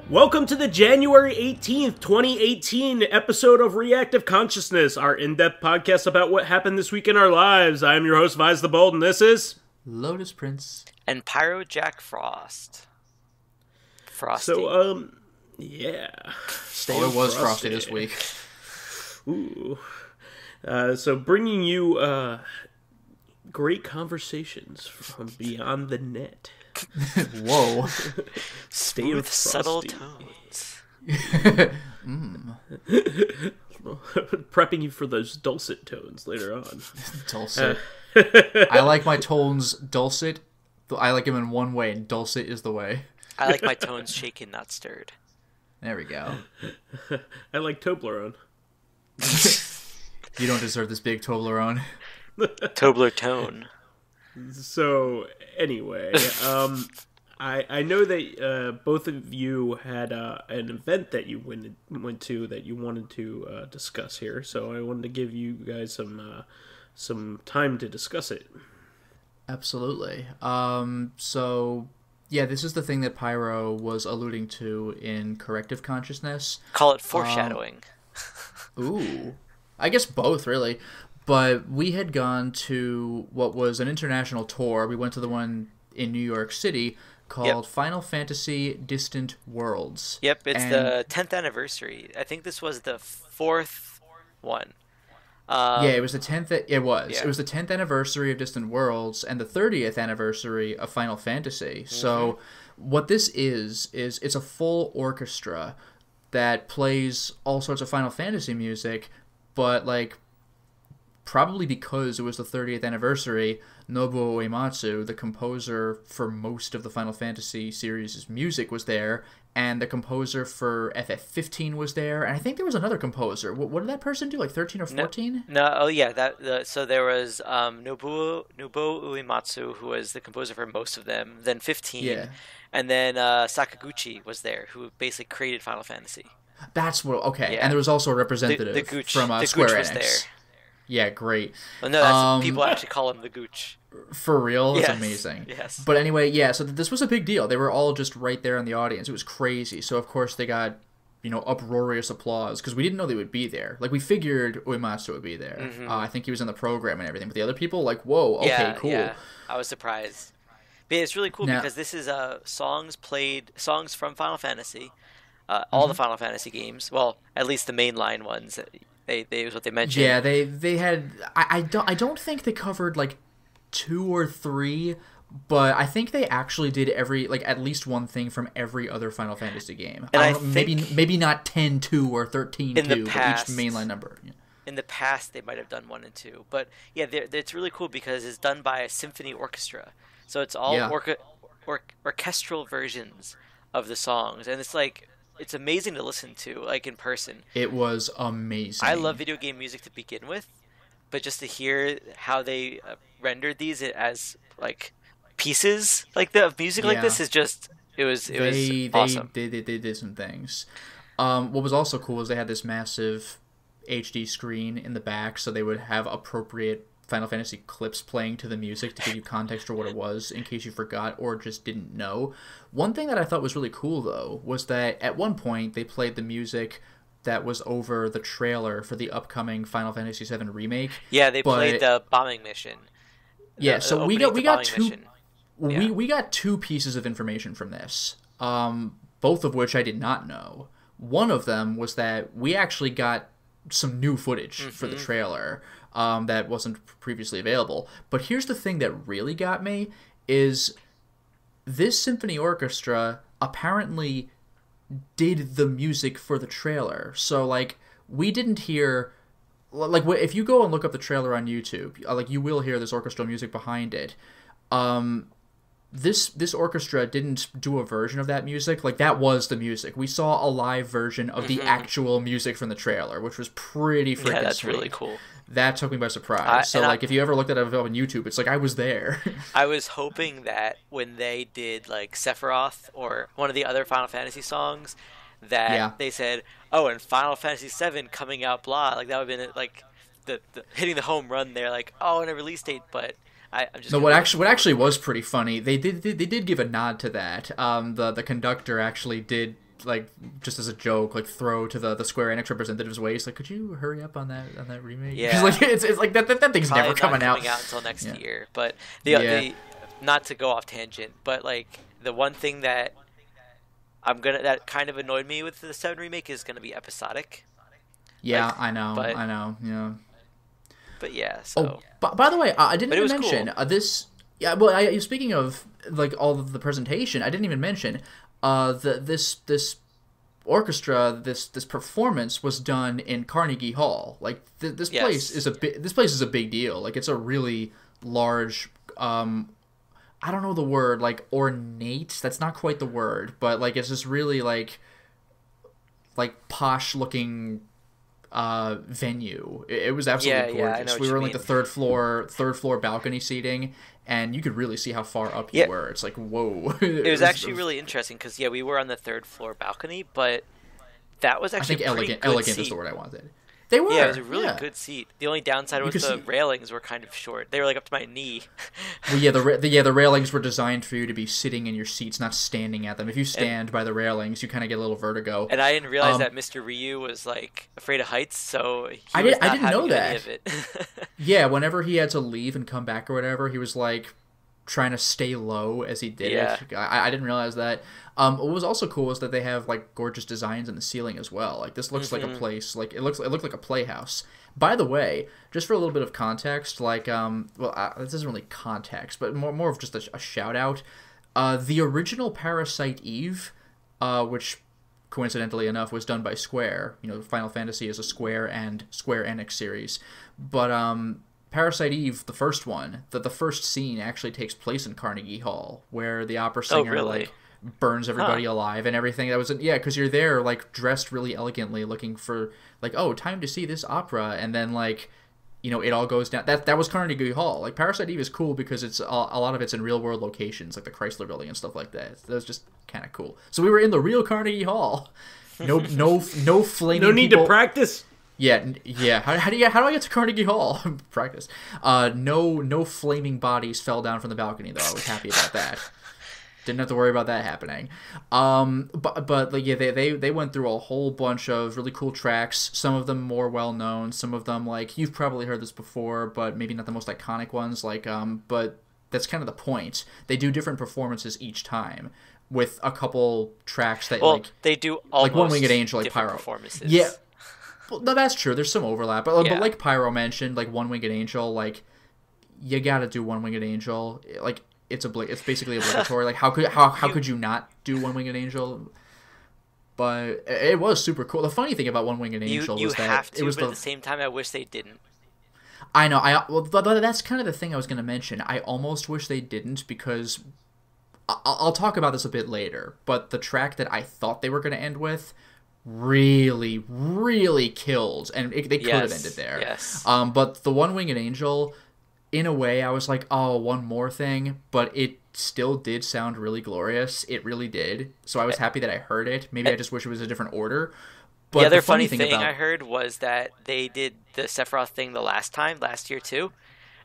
Welcome to the January 18th, 2018 episode of Reactive Consciousness, our in-depth podcast about what happened this week in our lives. I'm your host, vysethebold, and this is... Lotus Prince. And PyroJackFrost. Frosty. So, yeah. It was Frosty this week. Ooh. So bringing you great conversations from beyond the net. Whoa. Smooth, subtle tones. Prepping you for those dulcet tones later on. Dulcet. I like my tones dulcet. I like them in one way, and dulcet is the way. I like my tones shaken, not stirred. There we go. I like Toblerone. You don't deserve this big Toblerone. Tobler tone. So, anyway, I know that both of you had an event that you went to that you wanted to discuss here, so I wanted to give you guys some time to discuss it. Absolutely. So, yeah, this is the thing that Pyro was alluding to in Corrective Consciousness. Call it foreshadowing. Ooh. I guess both, really. But we had gone to what was an international tour. We went to the one in New York City called Final Fantasy Distant Worlds. Yep, it's the 10th anniversary. I think this was the 4th one. Yeah, it was the 10th. It was. Yeah. It was the 10th anniversary of Distant Worlds and the 30th anniversary of Final Fantasy. Mm-hmm. So what this is it's a full orchestra that plays all sorts of Final Fantasy music, but like probably because it was the 30th anniversary, Nobuo Uematsu, the composer for most of the Final Fantasy series' music, was there, and the composer for FF15 was there, and I think there was another composer. What did that person do, like 13 or 14? No, oh yeah, so there was Nobuo Uematsu, who was the composer for most of them, then 15, and then Sakaguchi was there, who basically created Final Fantasy. That's what, okay, and there was also a representative from Square Enix. Was there. Yeah, great. Well, no, that's people actually call him the Gooch. For real? That's yes. Amazing. Yes. But anyway, yeah, so this was a big deal. They were all just right there in the audience. It was crazy. So, of course, they got, uproarious applause, because we didn't know they would be there. Like, we figured Uematsu would be there. Mm-hmm. I think he was in the program and everything. But the other people, like, whoa, okay, cool. Yeah, I was surprised. But it's really cool because this is songs from Final Fantasy, all the Final Fantasy games. Well, at least the mainline ones. They was what they mentioned. Yeah, they had. I don't think they covered like 2 or 3, but I think they actually did at least one thing from every other Final Fantasy game. And I don't know, maybe not 10-2 or 13-2, but each mainline number. Yeah. In the past, they might have done 1 and 2, but yeah, it's really cool because it's done by a symphony orchestra, so it's all orchestral versions of the songs, and it's like. It's amazing to listen to, like, in person. It was amazing. I love video game music to begin with, but just to hear how they rendered these as, like, pieces like of music like this is just, it was awesome. They did some things. What was also cool is they had this massive HD screen in the back, so they would have appropriate Final Fantasy clips playing to the music to give you context for what it was in case you forgot or just didn't know. One thing that I thought was really cool, though, was that at one point they played the music that was over the trailer for the upcoming Final Fantasy VII Remake. Yeah, they played the bombing mission. Yeah, so we got two. We got 2 pieces of information from this, both of which I did not know. One of them was that we actually got some new footage for the trailer. That wasn't previously available. But here's the thing that really got me is this symphony orchestra apparently did the music for the trailer. So, like, we didn't hear... Like, if you go and look up the trailer on YouTube, like, you will hear this orchestral music behind it. This orchestra didn't do a version of that music. Like, that was the music. We saw a live version of the actual music from the trailer, which was pretty freaking Yeah, that's sweet. really cool. That took me by surprise. If you ever looked at it on YouTube, it's like I was there. I was hoping that when they did, like, Sephiroth or one of the other Final Fantasy songs, that they said, oh, and Final Fantasy VII coming out, blah. Like, that would have been, like, the hitting the home run there, like, oh, and a release date, but I'm just what actually was pretty funny, they did give a nod to that. The conductor actually did just as a joke, like throw to the Square Enix representative's waist, like, could you hurry up on that remake? Yeah, like it's like that thing's probably never coming out until next year. But the not to go off tangent, but like the one thing that that kind of annoyed me with the 7 remake is gonna be episodic. Yeah, like, I know. Yeah. But yeah. So. Oh, by the way, I didn't even mention cool. this. Yeah, well, speaking of like all of the presentation, I didn't even mention this orchestra, this performance was done in Carnegie Hall. Like this place is a big deal. Like it's a really large. I don't know the word, like ornate. That's not quite the word, but like it's just really like posh looking venue. It was absolutely gorgeous. We were in like the third floor balcony seating, and you could really see how far up you were. It's like, whoa. It was actually really interesting because we were on the 3rd floor balcony, but that was actually elegant is the word I wanted. They were. Yeah, it was a really good seat. The only downside was the railings were kind of short. They were like up to my knee. Well, the railings were designed for you to be sitting in your seats, not standing at them. If you stand by the railings, you kind of get a little vertigo. And I didn't realize that Mr. Ryu was like afraid of heights, so I didn't know that. Any of it. Yeah, whenever he had to leave and come back or whatever, he was like trying to stay low as he did it. I didn't realize that. What was also cool was that they have like gorgeous designs in the ceiling as well. Like this looks like a place, like it looked like a playhouse. By the way, just for a little bit of context, like this isn't really context, but more of just a shout out. The original Parasite Eve, which coincidentally enough was done by Square. You know, Final Fantasy is a Square and Square Enix series, but Parasite Eve, the first one, the first scene actually takes place in Carnegie Hall, where the opera singer like burns everybody alive and everything. That was because you're there like dressed really elegantly, looking for like, oh, time to see this opera, and then like, you know, it all goes down. That was Carnegie Hall. Like Parasite Eve is cool because it's a lot of it's in real world locations, like the Chrysler Building and stuff like that. That was just kind of cool. So we were in the real Carnegie Hall. No flaming. No need people. To practice. Yeah. How do I get to Carnegie Hall? Practice. No flaming bodies fell down from the balcony though. I was happy about that. Didn't have to worry about that happening. But like they went through a whole bunch of really cool tracks. Some of them more well known. Some of them like you've probably heard this before, but maybe not the most iconic ones. Like but that's kind of the point. They do different performances each time with a couple tracks that they do almost like One Winged Angel, like Pyro performances. Yeah. Well, no, that's true. There's some overlap, but like Pyro mentioned, like One Winged Angel, like you gotta do One Winged Angel. Like it's basically obligatory. Like how could you not do One Winged Angel? But it was super cool. The funny thing about One Winged Angel was that have to, it was but at the same time, I wish they didn't. I know. But that's kind of the thing I was gonna mention. I almost wish they didn't because I'll talk about this a bit later. But the track that I thought they were gonna end with really, really killed, and they could have ended there. Yes. But the One Winged Angel, in a way, I was like, oh, one more thing, but it still did sound really glorious. It really did. So I was happy that I heard it. Maybe I just wish it was a different order. But the other funny thing I heard was that they did the Sephiroth thing last year too.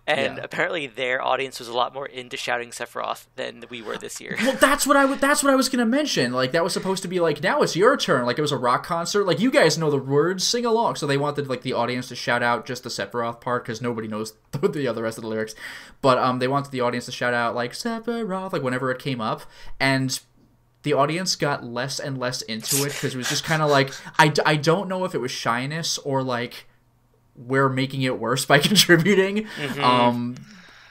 And apparently their audience was a lot more into shouting Sephiroth than we were this year. Well, that's what I was going to mention. Like, that was supposed to be like, now it's your turn. Like, it was a rock concert. Like, you guys know the words, sing along. So they wanted, like, the audience to shout out just the Sephiroth part because nobody knows the other rest of the lyrics. But they wanted the audience to shout out, like, Sephiroth, like, whenever it came up. And the audience got less and less into it because it was just kind of like, I don't know if it was shyness or, like, we're making it worse by contributing.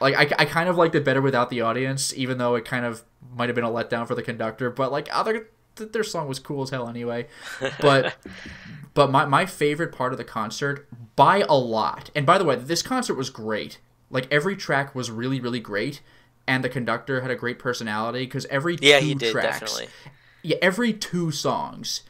Like I kind of liked it better without the audience, even though it kind of might have been a letdown for the conductor. But like their song was cool as hell anyway. But my favorite part of the concert by a lot. And by the way, this concert was great. Like every track was really, really great, and the conductor had a great personality because every two tracks, definitely. Yeah, every 2 songs,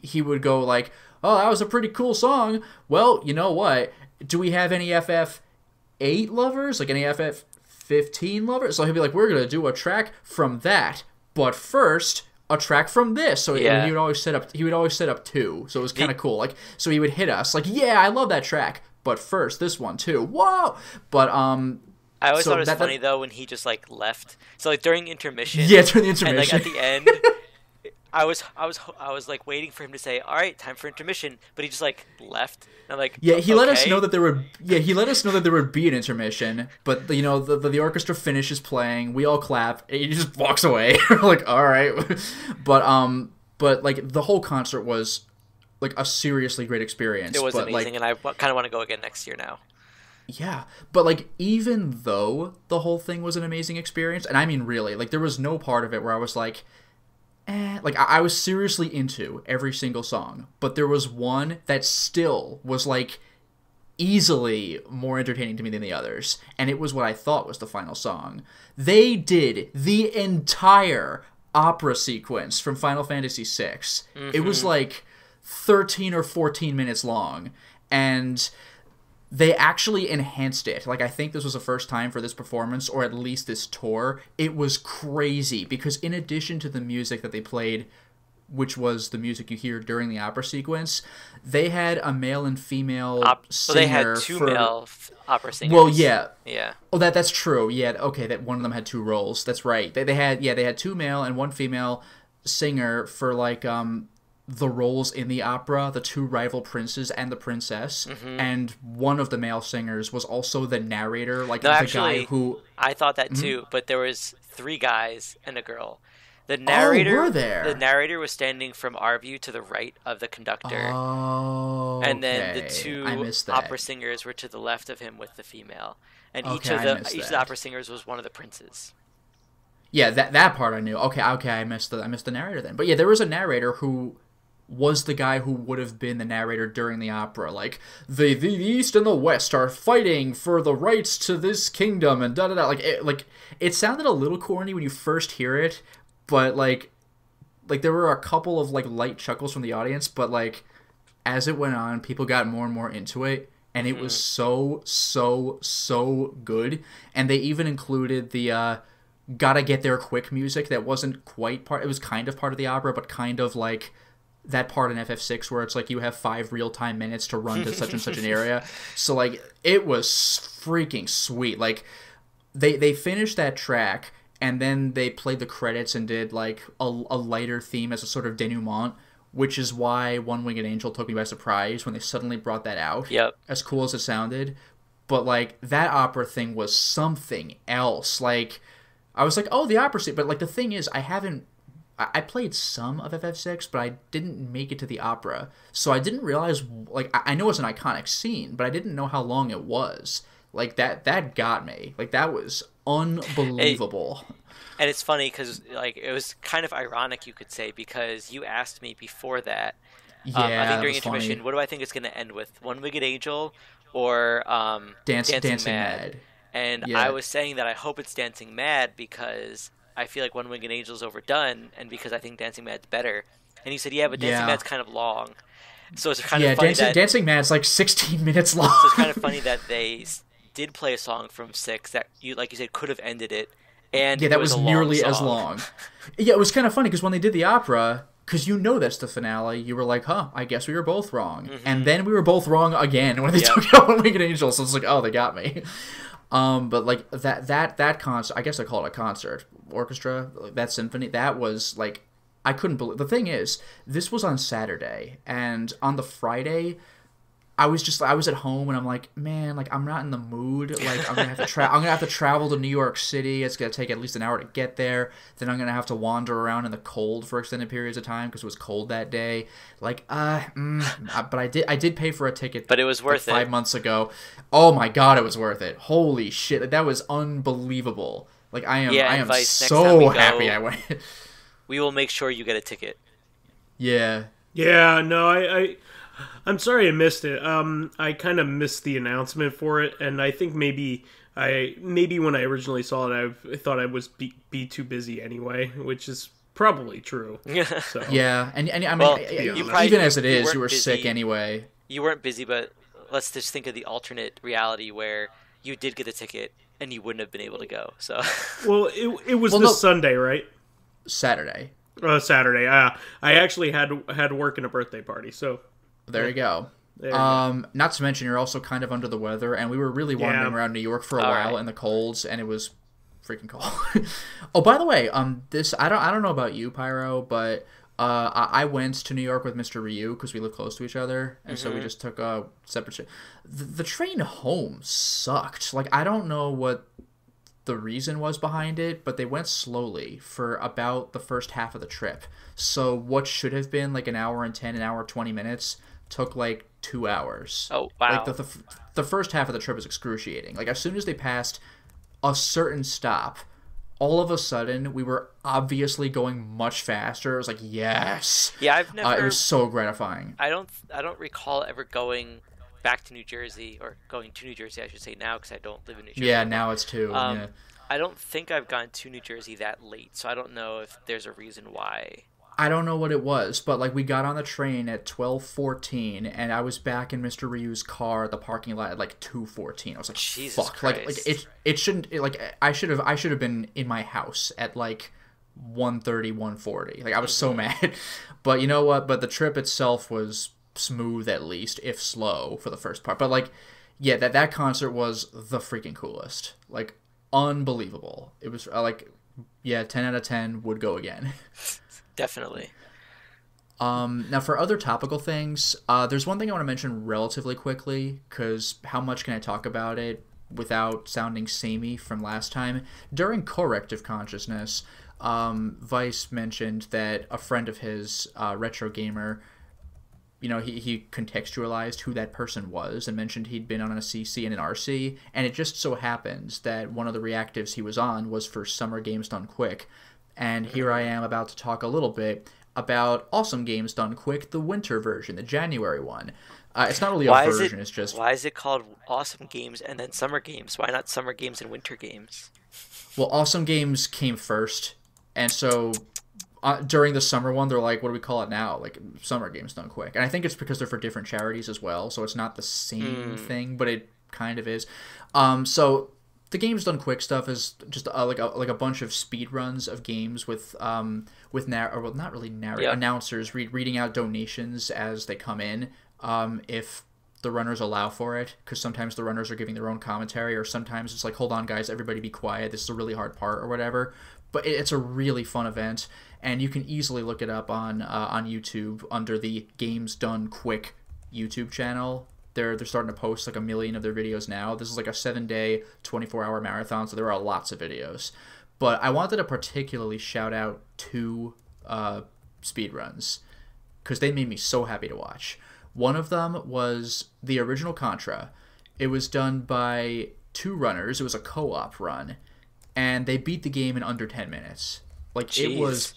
he would go like, oh, that was a pretty cool song. Well, you know what? Do we have any FF8 lovers? Like any FF15 lovers? So he'd be like, we're going to do a track from that. But first, a track from this. So he would always set up 2. So it was kind of cool. Like, so he would hit us like, yeah, I love that track. But first, this one too. Whoa! But I always thought it was funny though when he just like left. So like during intermission. Yeah, during the intermission. And like at the end, I was like waiting for him to say, "All right, time for intermission," but he just like left. And I'm like, yeah, he okay. let us know that there would. Yeah, he let us know that there would be an intermission. But you know, the orchestra finishes playing. We all clap. And he just walks away. We're like, all right. But like the whole concert was like a seriously great experience. It was amazing, like, and I kind of want to go again next year now. Yeah, but like even though the whole thing was an amazing experience, and I mean really, like there was no part of it where I was like, like I was seriously into every single song, but there was one that still was like easily more entertaining to me than the others, and it was what I thought was the final song. They did the entire opera sequence from Final Fantasy VI. Mm-hmm. It was like 13 or 14 minutes long, and they actually enhanced it. Like, I think this was the first time for this performance, or at least this tour. It was crazy, because in addition to the music that they played, which was the music you hear during the opera sequence, they had a male and female singer. They had two male opera singers. Well, yeah. Yeah. Oh, that's true. Yeah, okay, that one of them had two roles. That's right. They had two male and one female singer for, like, the roles in the opera, the two rival princes and the princess, and one of the male singers was also the narrator, like the guy who... I thought that too, but there was 3 guys and a girl. The narrator, were there? The narrator was standing from our view to the right of the conductor. Oh, and then the two opera singers were to the left of him with the female. And each of the opera singers was one of the princes. Yeah, that part I knew. Okay, I missed the narrator then. But yeah, there was a narrator who was the guy who would have been the narrator during the opera. Like, the East and the West are fighting for the rights to this kingdom, and da-da-da. It sounded a little corny when you first hear it, but, like there were a couple of, like, light chuckles from the audience, but, like, as it went on, people got more and more into it, and it was so good. And they even included the, Gotta Get There Quick music that wasn't quite it was kind of part of the opera, but kind of, like, that part in FF6 where it's like you have 5 real-time minutes to run to such and such an area. So, like, it was freaking sweet. Like, they finished that track, and then they played the credits and did, like, a lighter theme as a sort of denouement, which is why One Winged Angel took me by surprise when they suddenly brought that out. Yep. As cool as it sounded. But, like, that opera thing was something else. Like, I was like, oh, the opera scene. But, like, the thing is, I played some of FF6, but I didn't make it to the opera. So I didn't realize, like, I know it's an iconic scene, but I didn't know how long it was. Like, that got me. Like, that was unbelievable. And it's funny because, like, it was kind of ironic, you could say, because you asked me before that. Yeah, I think during intermission, funny. What do I think it's going to end with? One Winged Angel or Dancing Mad? And I was saying that I hope it's Dancing Mad because I feel like One Winged Angel's overdone, and because I think Dancing Mad's better. And he said, yeah, but Dancing Mad's kind of long. So it's kind of funny Dancing Mad's like 16 minutes long. So it's kind of funny that they did play a song from 6 that, like you said, could have ended it. And yeah, that was nearly as long. Yeah, it was kind of funny because when they did the opera, because you know that's the finale, you were like, huh, I guess we were both wrong. Mm-hmm. And then we were both wrong again when they took out One Winged Angel. So it's like, oh, they got me. But like that concert, I guess I call it a concert, orchestra, that symphony, that was like, I couldn't believe. The thing is, this was on Saturday, and on the Friday, I was at home, and I'm like, man, like, I'm not in the mood. Like, I'm gonna have to travel to New York City. It's gonna take at least an hour to get there. Then I'm gonna have to wander around in the cold for extended periods of time because it was cold that day. Like, but I did pay for a ticket. But it was worth it. 5 months ago. Oh my god, it was worth it. Holy shit, that was unbelievable. Like, I am so happy I went. We will make sure you get a ticket. Yeah. Yeah. No, I'm sorry I missed it. I kind of missed the announcement for it, and I think maybe when I originally saw it, I thought I was be too busy anyway, which is probably true. So. Yeah, and I mean, even as it is, you were busy. Sick anyway. You weren't busy, but let's just think of the alternate reality where you did get a ticket and you wouldn't have been able to go. So. Well, it was Sunday, right? Saturday. Saturday. I actually had work and a birthday party, so. There you go. Not to mention, you're also kind of under the weather, and we were really wandering around New York for a while in the colds, and it was freaking cold. Oh, by the way, this I don't know about you, Pyro, but I went to New York with Mr. Ryu because we live close to each other, and so we just took a separate. The train home sucked. Like, I don't know what the reason was behind it, but they went slowly for about the first half of the trip. So what should have been like an hour and 10, an hour 20 minutes took like 2 hours. Oh, wow. Like the first half of the trip was excruciating. Like, as soon as they passed a certain stop, all of a sudden we were obviously going much faster. It was like, yes. Yeah, I've never. It was so gratifying. I don't recall ever going back to New Jersey, or going to New Jersey, I should say now, because I don't live in New Jersey. Yeah, now it's 2. Yeah. I don't think I've gone to New Jersey that late, so I don't know if there's a reason why. I don't know what it was, but like we got on the train at 12:14, and I was back in Mr. Ryu's car at the parking lot at like 2:14. I was like, Jesus fuck, Christ. like it shouldn't, like I should have been in my house at like 1:30, 1:40. Like, I was so mad. But you know what? But the trip itself was smooth, at least, if slow for the first part. But like, yeah, that concert was the freaking coolest. Like, unbelievable. It was like, yeah, 10 out of 10 would go again. Definitely. Now, for other topical things, there's one thing I want to mention relatively quickly, because how much can I talk about it without sounding samey from last time? During Corrective Consciousness, Vice mentioned that a friend of his, Retro Gamer, you know, he contextualized who that person was and mentioned he'd been on a CC and an RC, and it just so happens that one of the reactives he was on was for Summer Games Done Quick. And here I am about to talk a little bit about Awesome Games Done Quick, the winter version, the January one. It's not really a version, it's just... Why is it called Awesome Games and then Summer Games? Why not Summer Games and Winter Games? Well, Awesome Games came first, and so during the summer one, they're like, what do we call it now? Like, Summer Games Done Quick. And I think it's because they're for different charities as well, so it's not the same thing, but it kind of is. So... the Games Done Quick stuff is just like a bunch of speed runs of games with announcers reading out donations as they come in, if the runners allow for it, because sometimes the runners are giving their own commentary, or sometimes it's like, hold on guys, everybody be quiet, this is a really hard part or whatever. But it's a really fun event, and you can easily look it up on YouTube under the Games Done Quick YouTube channel. They're starting to post like 1 million of their videos now. This is like a 7-day, 24-hour marathon, so there are lots of videos. But I wanted to particularly shout out 2 speedruns, because they made me so happy to watch. One of them was the original Contra. It was done by 2 runners. It was a co-op run, and they beat the game in under 10 minutes. Like, Jeez. It was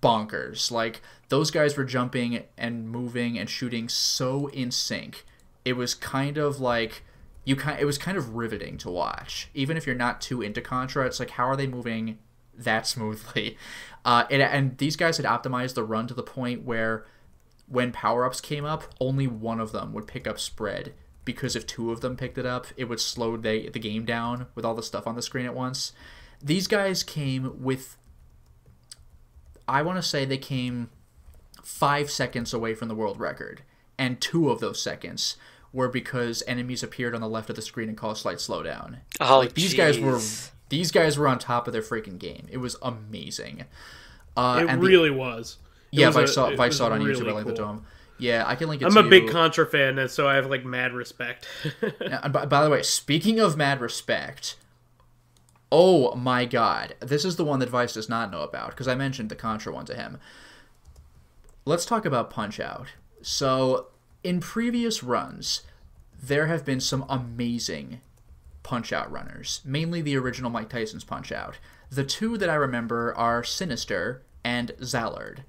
bonkers. Like, those guys were jumping and moving and shooting so in sync. It was kind of like it was kind of riveting to watch. Even if you're not too into Contra, it's like, how are they moving that smoothly? And these guys had optimized the run to the point where when power-ups came up, only one of them would pick up spread, because if 2 of them picked it up, it would slow the game down with all the stuff on the screen at once. These guys came with, I want to say they came 5 seconds away from the world record, and 2 of those seconds were because enemies appeared on the left of the screen and caused slight slowdown. Oh, like, these guys were on top of their freaking game. It was amazing. It really was. Yeah, I saw it on really YouTube. I like the dome. Yeah, I can link it. I'm a big Contra fan, so I have like mad respect. Now, by the way, speaking of mad respect, oh my god, this is the one that Vice does not know about, because I mentioned the Contra one to him. Let's talk about Punch-Out. So, in previous runs, there have been some amazing Punch-Out runners, mainly the original Mike Tyson's Punch-Out. The 2 that I remember are Sinister and Zallard.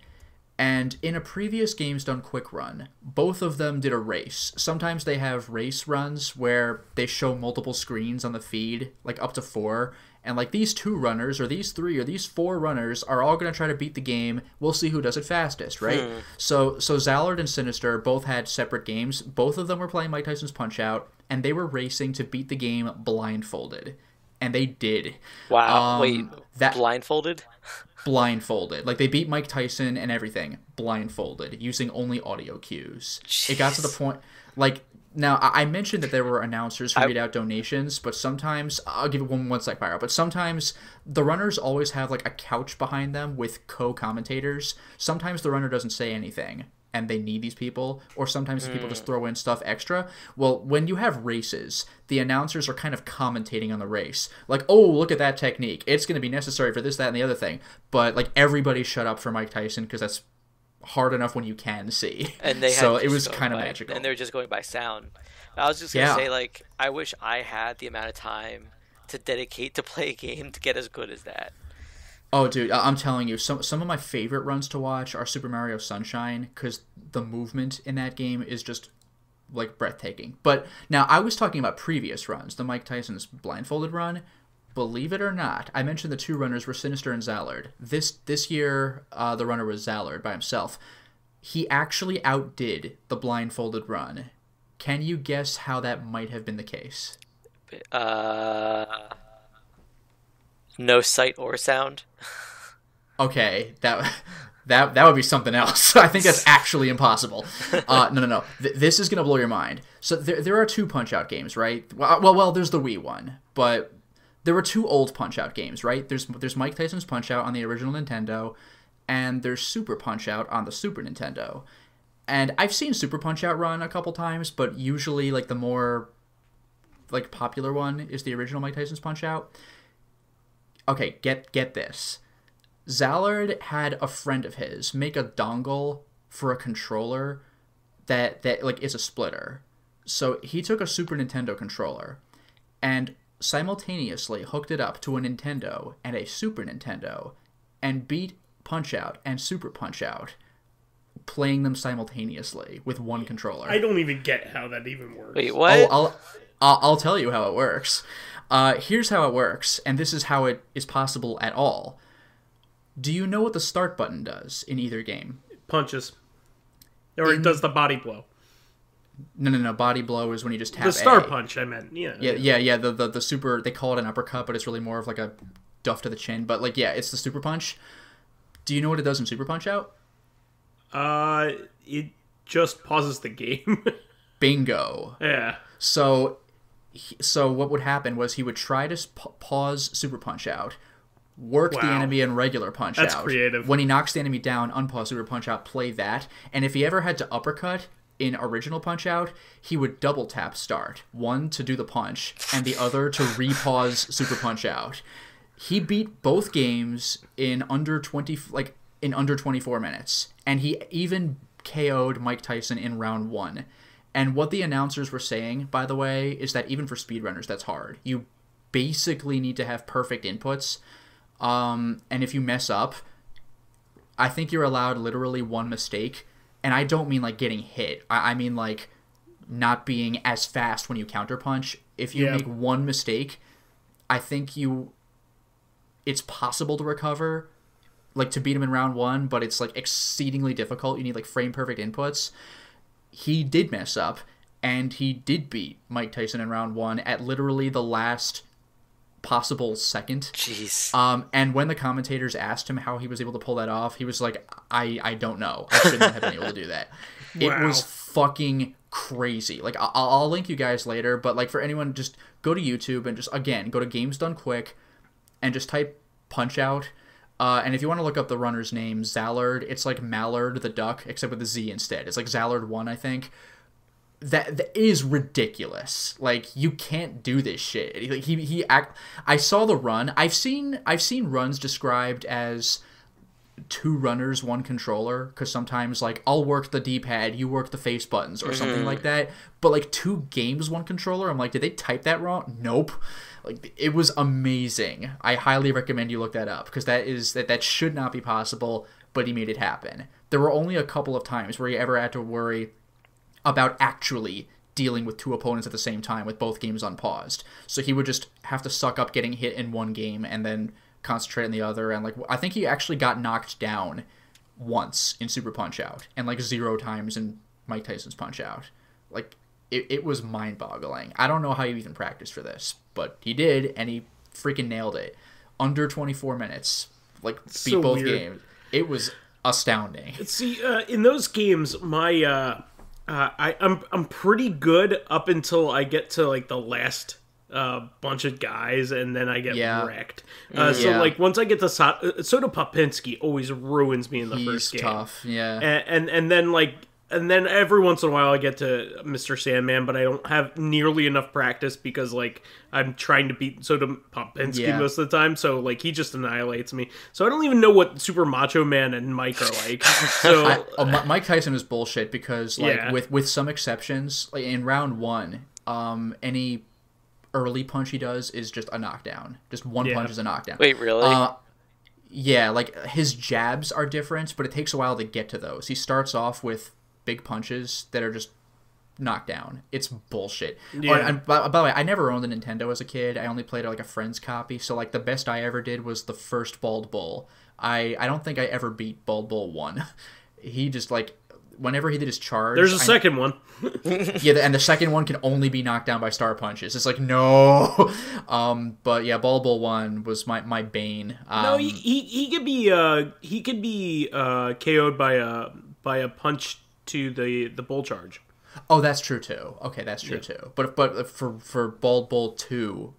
And in a previous Games Done Quick run, both of them did a race. Sometimes they have race runs where they show multiple screens on the feed, like up to 4, and like these 2 runners, or these 3, or these 4 runners are all going to try to beat the game. We'll see who does it fastest, right? So Zallard and Sinister both had separate games. Both of them were playing Mike Tyson's Punch-Out, and they were racing to beat the game blindfolded. And they did. Wow, wait, blindfolded? Blindfolded. Like, they beat Mike Tyson and everything blindfolded, using only audio cues. Jeez. It got to the point, like, Now, I mentioned that there were announcers who read out donations, but sometimes, I'll give it one sec, Pyro, but sometimes the runners always have, like, a couch behind them with co-commentators. Sometimes the runner doesn't say anything, and they need these people, or sometimes people just throw in stuff extra. Well, when you have races, the announcers are kind of commentating on the race. Like, oh, look at that technique. It's going to be necessary for this, that, and the other thing. But, like, everybody shut up for Mike Tyson, because that's hard enough when you can see. And they so it was kind of magical. And they were just going by sound. I was just going to say, like, I wish I had the amount of time to dedicate to play a game to get as good as that. Oh, dude, I'm telling you, some of my favorite runs to watch are Super Mario Sunshine, because the movement in that game is just, like, breathtaking. But now, I was talking about previous runs, the Mike Tyson's blindfolded run. Believe it or not, I mentioned the two runners were Sinister and Zallard. This year, the runner was Zallard by himself. He actually outdid the blindfolded run. Can you guess how that might have been the case? No sight or sound. Okay, that would be something else. I think that's actually impossible. No. This is gonna blow your mind. So there are two Punch-Out games, right? Well, there's the Wii one, but there were two old Punch-Out games, right? There's Mike Tyson's Punch-Out on the original Nintendo, and there's Super Punch-Out on the Super Nintendo. And I've seen Super Punch-Out run a couple times, but usually, like, the more, like, popular one is the original Mike Tyson's Punch-Out. Okay, get this. Zallard had a friend of his make a dongle for a controller that like, is a splitter. So he took a Super Nintendo controller and simultaneously hooked it up to a Nintendo and a Super Nintendo and beat Punch-Out and Super Punch-Out, playing them simultaneously with one controller. I don't even get how that even works. Wait, what? Oh, I'll tell you how it works. Here's how it works, and this is how it is possible at all. Do you know what the start button does in either game? Punches. Or it does the body blow. No. Body blow is when you just tap the star A. punch, I meant. Yeah. The super, they call it an uppercut, but it's really more of like a duff to the chin. But, like, yeah, it's the super punch. Do you know what it does in Super Punch-Out? It just pauses the game. Bingo. Yeah. So what would happen was he would try to pause Super Punch-Out, work the enemy in regular Punch-Out. That's creative. When he knocks the enemy down, unpause Super Punch-Out, play that. And if he ever had to uppercut in original Punch-Out, he would double tap start. One to do the punch, and the other to repause Super Punch-Out. He beat both games in under 24 minutes. And he even KO'd Mike Tyson in round 1. And what the announcers were saying, by the way, is that even for speedrunners, that's hard. You basically need to have perfect inputs. And if you mess up, I think you're allowed literally one mistake. And I don't mean, like, getting hit. I mean, like, not being as fast when you counterpunch. If you make one mistake, I think it's possible to recover, like, to beat him in round 1, but it's, like, exceedingly difficult. You need, like, frame-perfect inputs. He did mess up, and he did beat Mike Tyson in round 1 at literally the last possible second. Jeez. And when the commentators asked him how he was able to pull that off, he was like, I don't know. I shouldn't have been able to do that. Wow. It was fucking crazy. Like, I'll link you guys later, but, like, for anyone, just go to YouTube and just, again, go to Games Done Quick and just type Punch-Out. And if you want to look up the runner's name, Zallard, it's like Mallard the duck, except with a Z instead. It's like Zallard 1, I think. That is ridiculous. Like, you can't do this shit. Like, I saw the run. I've seen runs described as 2 runners, 1 controller, because sometimes, like, I'll work the D-pad, you work the face buttons, or something like that. But, like, 2 games, 1 controller, I'm like, did they type that wrong? Nope. Like, it was amazing. I highly recommend you look that up, because that should not be possible, but he made it happen. There were only a couple of times where he ever had to worry about actually dealing with 2 opponents at the same time with both games unpaused. So he would just have to suck up getting hit in one game and then concentrate on the other. And, like, I think he actually got knocked down once in Super Punch-Out and, like, 0 times in Mike Tyson's Punch-Out. Like, it was mind-boggling. I don't know how you even practiced for this, but he did, and he freaking nailed it. Under 24 minutes. Like, beat both games. It was astounding. See, in those games, my I'm pretty good up until I get to like the last bunch of guys, and then I get wrecked. So like once I get to Soda Popinski always ruins me in the first game. He's tough, yeah. And then every once in a while I get to Mr. Sandman, but I don't have nearly enough practice because like I'm trying to beat Soda Popinski most of the time, so like he just annihilates me. So I don't even know what Super Macho Man and Mike are like. So Mike Tyson is bullshit because like with some exceptions, like in round 1, any early punch he does is just a knockdown. Just one punch is a knockdown. Wait, really? Yeah, like his jabs are different, but it takes a while to get to those. He starts off with big punches that are just knocked down. It's bullshit. Yeah. And by the way, I never owned a Nintendo as a kid. I only played like a friend's copy. So like the best I ever did was the first Bald Bull. I don't think I ever beat Bald Bull 1. He just like whenever he did his charge. There's a second one. And the second one can only be knocked down by star punches. It's like no. But yeah, Bald Bull 1 was my bane. No, he could be KO'd by a punch to the bull charge. Oh, that's true too. Okay, that's true too. But for Bald Bull 2,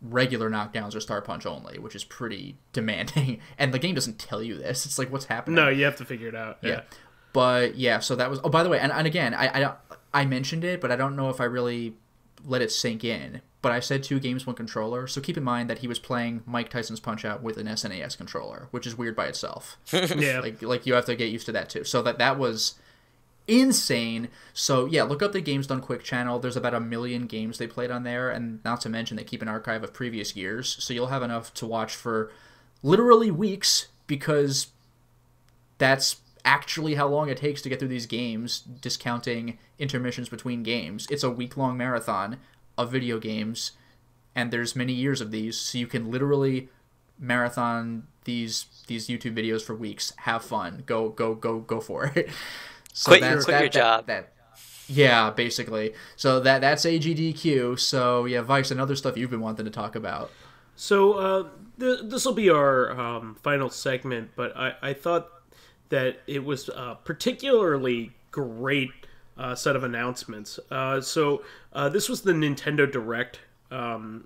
regular knockdowns are star punch only, which is pretty demanding. And the game doesn't tell you this. It's like, what's happening? No, you have to figure it out. Yeah. But yeah, so that was. Oh, by the way, and again, I mentioned it, but I don't know if I really let it sink in. But I said 2 games, 1 controller. So keep in mind that he was playing Mike Tyson's Punch-Out with an SNES controller, which is weird by itself. Yeah. Like you have to get used to that too. So that was insane. So yeah, look up the Games Done Quick channel. There's about 1 million games they played on there, and not to mention they keep an archive of previous years, so you'll have enough to watch for literally weeks, because that's actually how long it takes to get through these games, discounting intermissions between games. It's a week-long marathon of video games, and there's many years of these, so you can literally marathon these YouTube videos for weeks. Have fun. Go for it. So quit your job. Yeah, basically. So that's AGDQ. So yeah, Vice, and other stuff you've been wanting to talk about. So this will be our final segment, but I thought that it was a particularly great set of announcements. So this was the Nintendo Direct,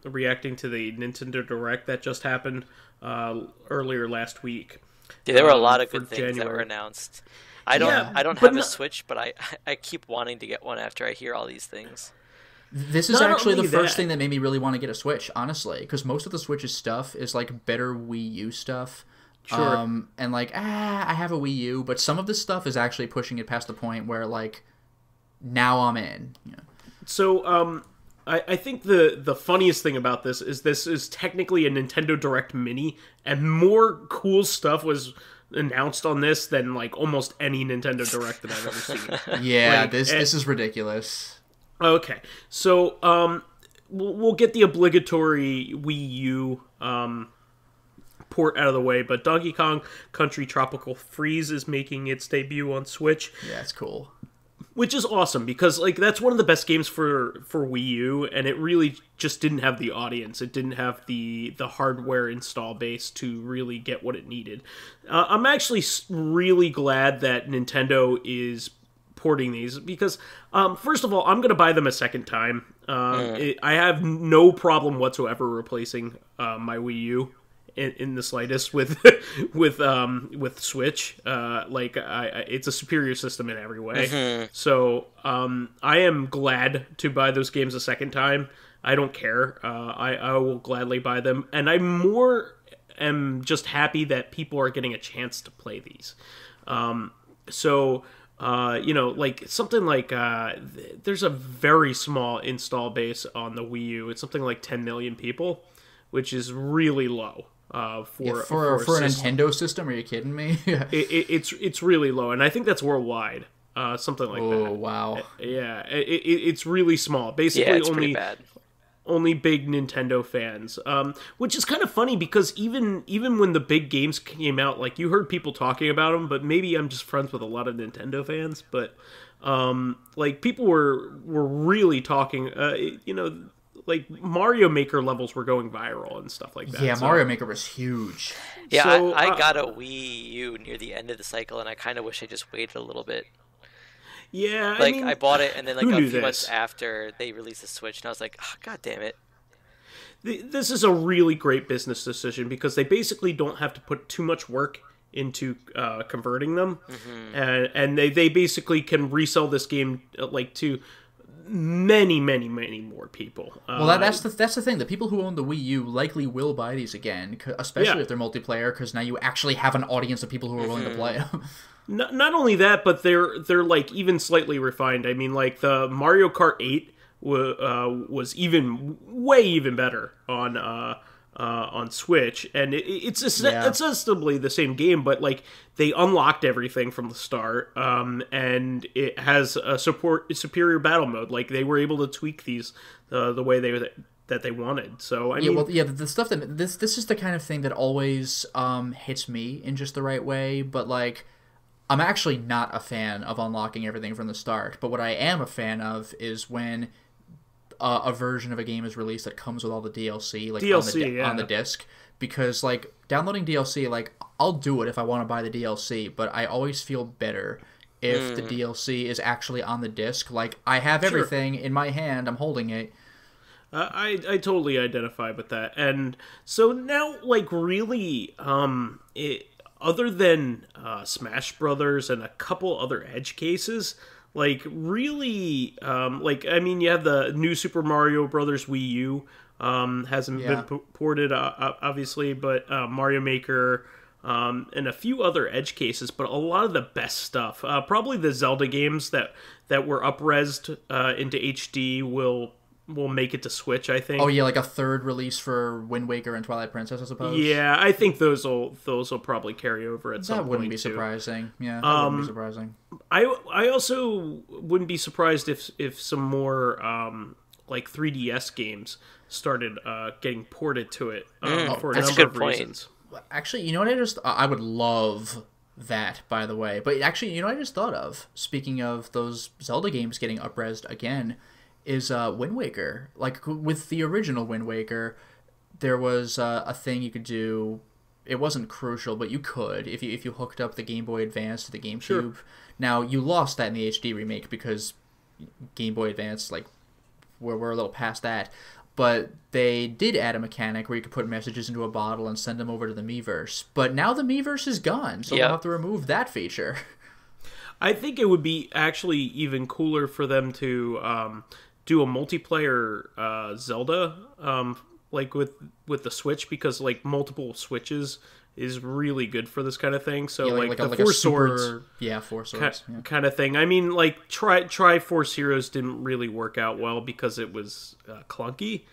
reacting to the Nintendo Direct that just happened earlier last week. Yeah, there were a lot of good things that were announced. I don't have a Switch, but I keep wanting to get one after I hear all these things. This is actually the first thing that made me really want to get a Switch, honestly, because most of the Switch's stuff is like better Wii U stuff. Sure. And like, I have a Wii U, but some of this stuff is actually pushing it past the point where like, now I'm in. Yeah. So, I think the funniest thing about this is technically a Nintendo Direct Mini, and more cool stuff was announced on this than like almost any Nintendo Direct that I've ever seen. Yeah, like, this is ridiculous. Okay, so we'll get the obligatory Wii U port out of the way, but Donkey Kong Country Tropical Freeze is making its debut on Switch. Yeah, it's cool. Which is awesome, because like that's one of the best games for Wii U, and it really just didn't have the audience. It didn't have the hardware install base to really get what it needed. I'm actually really glad that Nintendo is porting these, because first of all, I'm going to buy them a second time. I have no problem whatsoever replacing my Wii U in the slightest with Switch. It's a superior system in every way. Mm-hmm. So I am glad to buy those games a second time. I don't care. I will gladly buy them, and I am just happy that people are getting a chance to play these. Like something like there's a very small install base on the Wii U. It's something like 10 million people, which is really low. For a Nintendo system, are you kidding me? It's really low, and I think that's worldwide, something like that. Oh wow! Yeah, it's really small. Basically, it's pretty bad. Only big Nintendo fans, which is kind of funny, because even when the big games came out, like you heard people talking about them, but maybe I'm just friends with a lot of Nintendo fans, but like people were really talking, like Mario Maker levels were going viral and stuff like that. Yeah, so Mario Maker was huge. Yeah, so, I got a Wii U near the end of the cycle, and I kind of wish I just waited a little bit. Yeah, like I bought it, and then like a few months this? after they released the Switch, and I was like, oh, God damn it. This is a really great business decision because they basically don't have to put too much work into converting them, and they basically can resell this game like to many more people. Well, that's the thing. The people who own the Wii U likely will buy these again, especially if they're multiplayer, because now you actually have an audience of people who are willing to play them. Not only that, but they're like even slightly refined. I mean, like the Mario Kart 8 was even better on Switch, and it's ostensibly the same game, but like they unlocked everything from the start, and it has a superior battle mode. Like they were able to tweak these the way that they wanted. So I mean, the stuff that this is the kind of thing that always hits me in just the right way, but like. I'm actually not a fan of unlocking everything from the start, but what I am a fan of is when a version of a game is released that comes with all the DLC, like on the disc, because like downloading DLC, like I'll do it if I want to buy the DLC, but I always feel better if the DLC is actually on the disc. Like I have everything in my hand, I'm holding it. I totally identify with that, and so now like really, other than Smash Brothers and a couple other edge cases, like really, like I mean, you have the new Super Mario Brothers Wii U, hasn't been ported, obviously, but Mario Maker, and a few other edge cases, but a lot of the best stuff, probably the Zelda games that were up-resed into HD will make it to Switch, I think. Oh yeah, like a third release for Wind Waker and Twilight Princess, I suppose. Yeah, I think those will probably carry over at some point. That wouldn't be surprising. Yeah, that wouldn't be surprising. I also wouldn't be surprised if some more like 3DS games started getting ported to it for a number of reasons. Actually, you know what I would love that, by the way. But actually, you know what I just thought of? Speaking of those Zelda games getting up-resed again, is Wind Waker. Like, with the original Wind Waker, there was a thing you could do. It wasn't crucial, but you could, if you hooked up the Game Boy Advance to the GameCube. Sure. Now, you lost that in the HD remake because Game Boy Advance, like, we're a little past that. But they did add a mechanic where you could put messages into a bottle and send them over to the Miiverse. But now the Miiverse is gone, so they'll have to remove that feature. I think it would be actually even cooler for them to do a multiplayer Zelda, like with the Switch, because like multiple Switches is really good for this kind of thing. So like the Four Swords, Four Swords kind of thing. I mean, like Try Force Heroes didn't really work out well because it was clunky.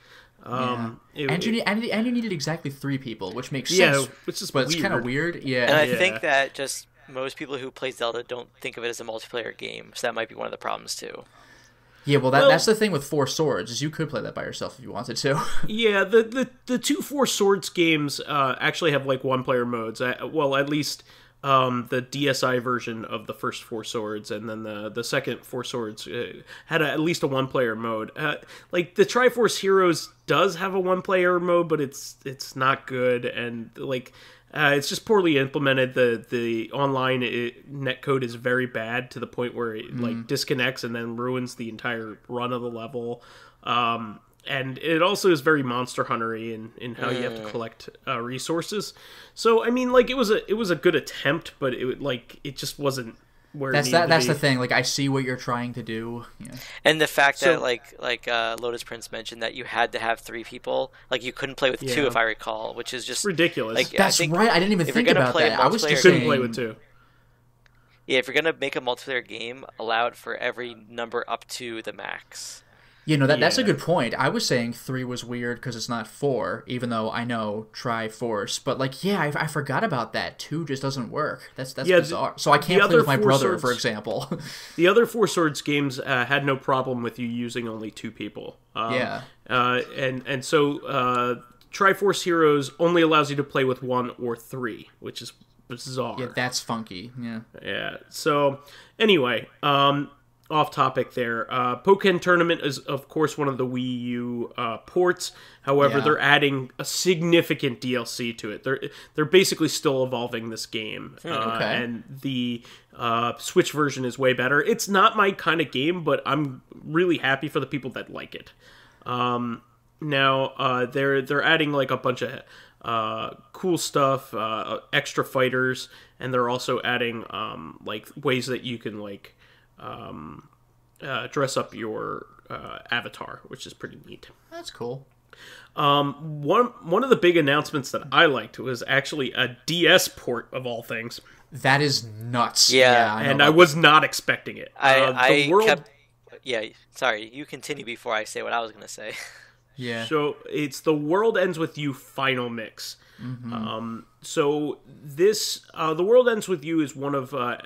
And you needed exactly 3 people, which makes sense. Which is but it's kind of weird. Yeah, and I think that just most people who play Zelda don't think of it as a multiplayer game, so that might be one of the problems too. Yeah, well, that's the thing with Four Swords, is you could play that by yourself if you wanted to. Yeah, the 2 Four Swords games actually have like one-player modes. Well, at least the DSi version of the first Four Swords, and then the second Four Swords had at least a one-player mode. Like the Triforce Heroes does have a one-player mode, but it's not good, and like it's just poorly implemented. The online netcode is very bad to the point where it like disconnects and then ruins the entire run of the level. And it also is very Monster Hunter-y in how you have to collect resources. So I mean, like it was a good attempt, but it just wasn't where that's it needed that's to be. The thing. Like I see what you're trying to do. Yeah. And the fact that like Lotus Prince mentioned that you had to have 3 people, like you couldn't play with 2, if I recall, which is just ridiculous. Like, that's right. I didn't even think about that. I was just couldn't play with 2. Yeah, if you're gonna make a multiplayer game, allow it for every number up to the max. You know, that's a good point. I was saying 3 was weird because it's not 4, even though I know Triforce. But, like, I forgot about that. 2 just doesn't work. That's bizarre. So I can't play with my brother, for example. The other Four Swords games had no problem with you using only 2 people. And so Triforce Heroes only allows you to play with 1 or 3, which is bizarre. Yeah, that's funky. Yeah. Yeah. So, anyway, off topic there. Pokken Tournament is, of course, one of the Wii U ports. However, they're adding a significant DLC to it. They're basically still evolving this game, and the Switch version is way better. It's not my kind of game, but I'm really happy for the people that like it. Now they're adding like a bunch of cool stuff, extra fighters, and they're also adding like ways that you can like dress up your avatar, which is pretty neat. That's cool. One of the big announcements that I liked was actually a DS port of all things. That is nuts. Yeah, I was not expecting it. Sorry, you continue before I say what I was going to say. Yeah. So it's the World Ends With You final mix. Mm-hmm. So this, The World Ends With You is one of the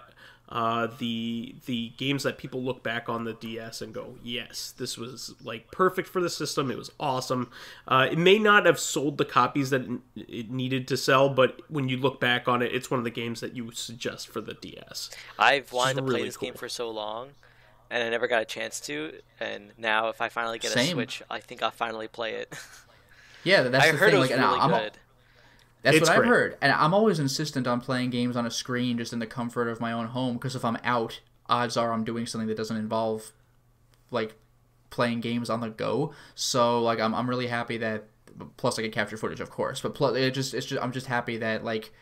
games that people look back on the DS and go, yes, this was like perfect for the system. It was awesome. It may not have sold the copies that it needed to sell, but when you look back on it, it's one of the games that you suggest for the DS. I've wanted to play this game for so long, and I never got a chance to. And now, if I finally get a Switch, I think I'll finally play it. Yeah, that's the thing. I heard it was really good. That's what I've heard. And I'm always insistent on playing games on a screen just in the comfort of my own home, because if I'm out, odds are I'm doing something that doesn't involve, like, playing games on the go. So, like, I'm really happy that, plus I can capture footage, of course, but I'm just happy that, like,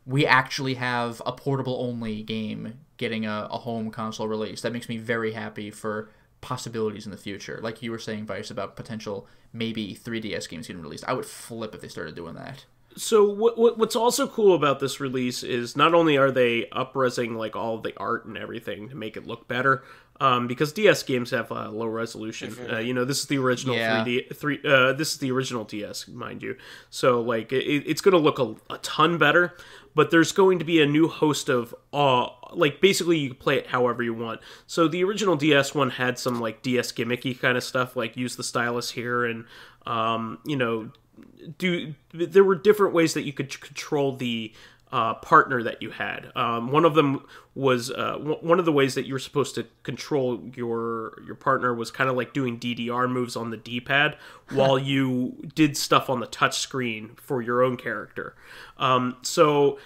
we actually have a portable-only game getting a home console release. That makes me very happy for possibilities in the future. Like you were saying, Vice, about potential maybe 3DS games getting released. I would flip if they started doing that. So what's also cool about this release is not only are they up-resing like all of the art and everything to make it look better, because DS games have low resolution. Mm-hmm. This is the original 3D. This is the original DS, mind you. So like it's going to look a ton better. But there's going to be a new host of like basically you can play it however you want. So the original DS one had some like DS gimmicky kind of stuff, like use the stylus here and there were different ways that you could control the partner that you had. One of them was one of the ways that you were supposed to control your partner was kind of like doing DDR moves on the D-pad while you did stuff on the touch screen for your own character. So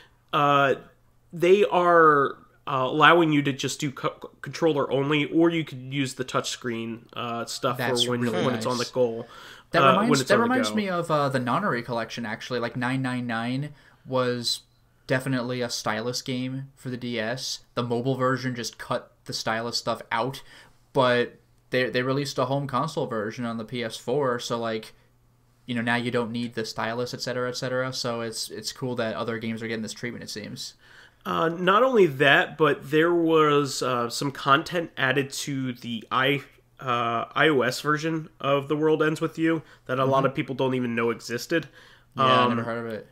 they are allowing you to just do controller only, or you could use the touch screen stuff for when it's on the goal. That reminds me of the Nonary collection, actually. Like 999 was definitely a stylus game for the DS. The mobile version just cut the stylus stuff out, but they released a home console version on the PS4, so like, now you don't need the stylus, etc., etc. So it's cool that other games are getting this treatment, it seems. Not only that, but there was some content added to the iOS version of The World Ends With You that a lot of people don't even know existed. Yeah, I never heard of it.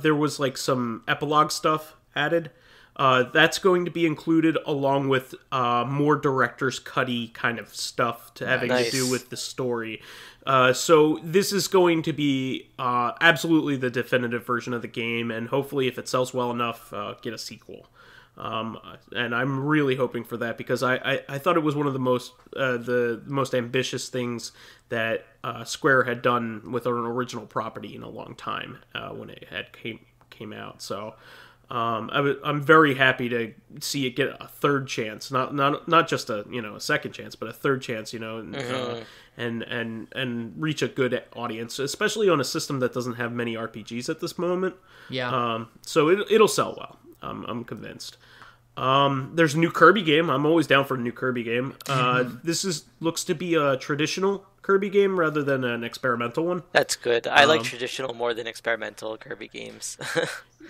There was like some epilogue stuff added. That's going to be included along with more director's cutty kind of stuff having to do with the story. So this is going to be absolutely the definitive version of the game, and hopefully if it sells well enough, get a sequel. And I'm really hoping for that, because I thought it was one of the most ambitious things that Square had done with an original property in a long time when it had came out. So I'm very happy to see it get a third chance, not just a second chance, but a third chance, and reach a good audience, especially on a system that doesn't have many RPGs at this moment. Yeah. So it'll sell well. I'm convinced. There's a new Kirby game. I'm always down for a new Kirby game. This looks to be a traditional Kirby game rather than an experimental one. That's good. I like traditional more than experimental Kirby games.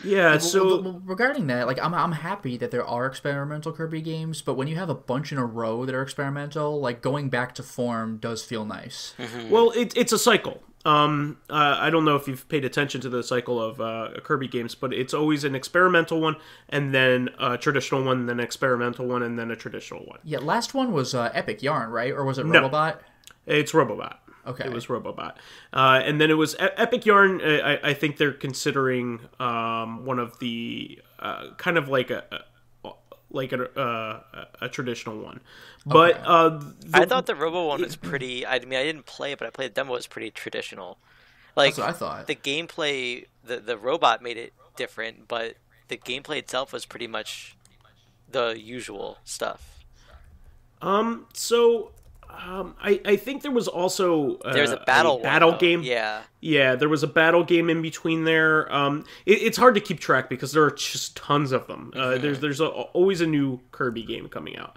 Yeah, so regarding that, like I'm happy that there are experimental Kirby games, but when you have a bunch in a row that are experimental, like going back to form does feel nice. Mm-hmm. Well, it's a cycle. I don't know if you've paid attention to the cycle of Kirby games, but it's always an experimental one, and then a traditional one, then an experimental one, and then a traditional one. Yeah, last one was Epic Yarn, right? Or was it Robobot? It's Robobot. Okay. It was Robobot. And then it was Epic Yarn. I think they're considering one of the kind of like like a traditional one. But I thought the Robo one was pretty. I mean, I didn't play it, but I played the demo. It was pretty traditional. Like, that's what I thought. The gameplay, the robot made it different, but the gameplay itself was pretty much the usual stuff. I think there was also there's a battle game. Yeah, there was a battle game in between there. It's hard to keep track because there are just tons of them. There's always a new Kirby game coming out.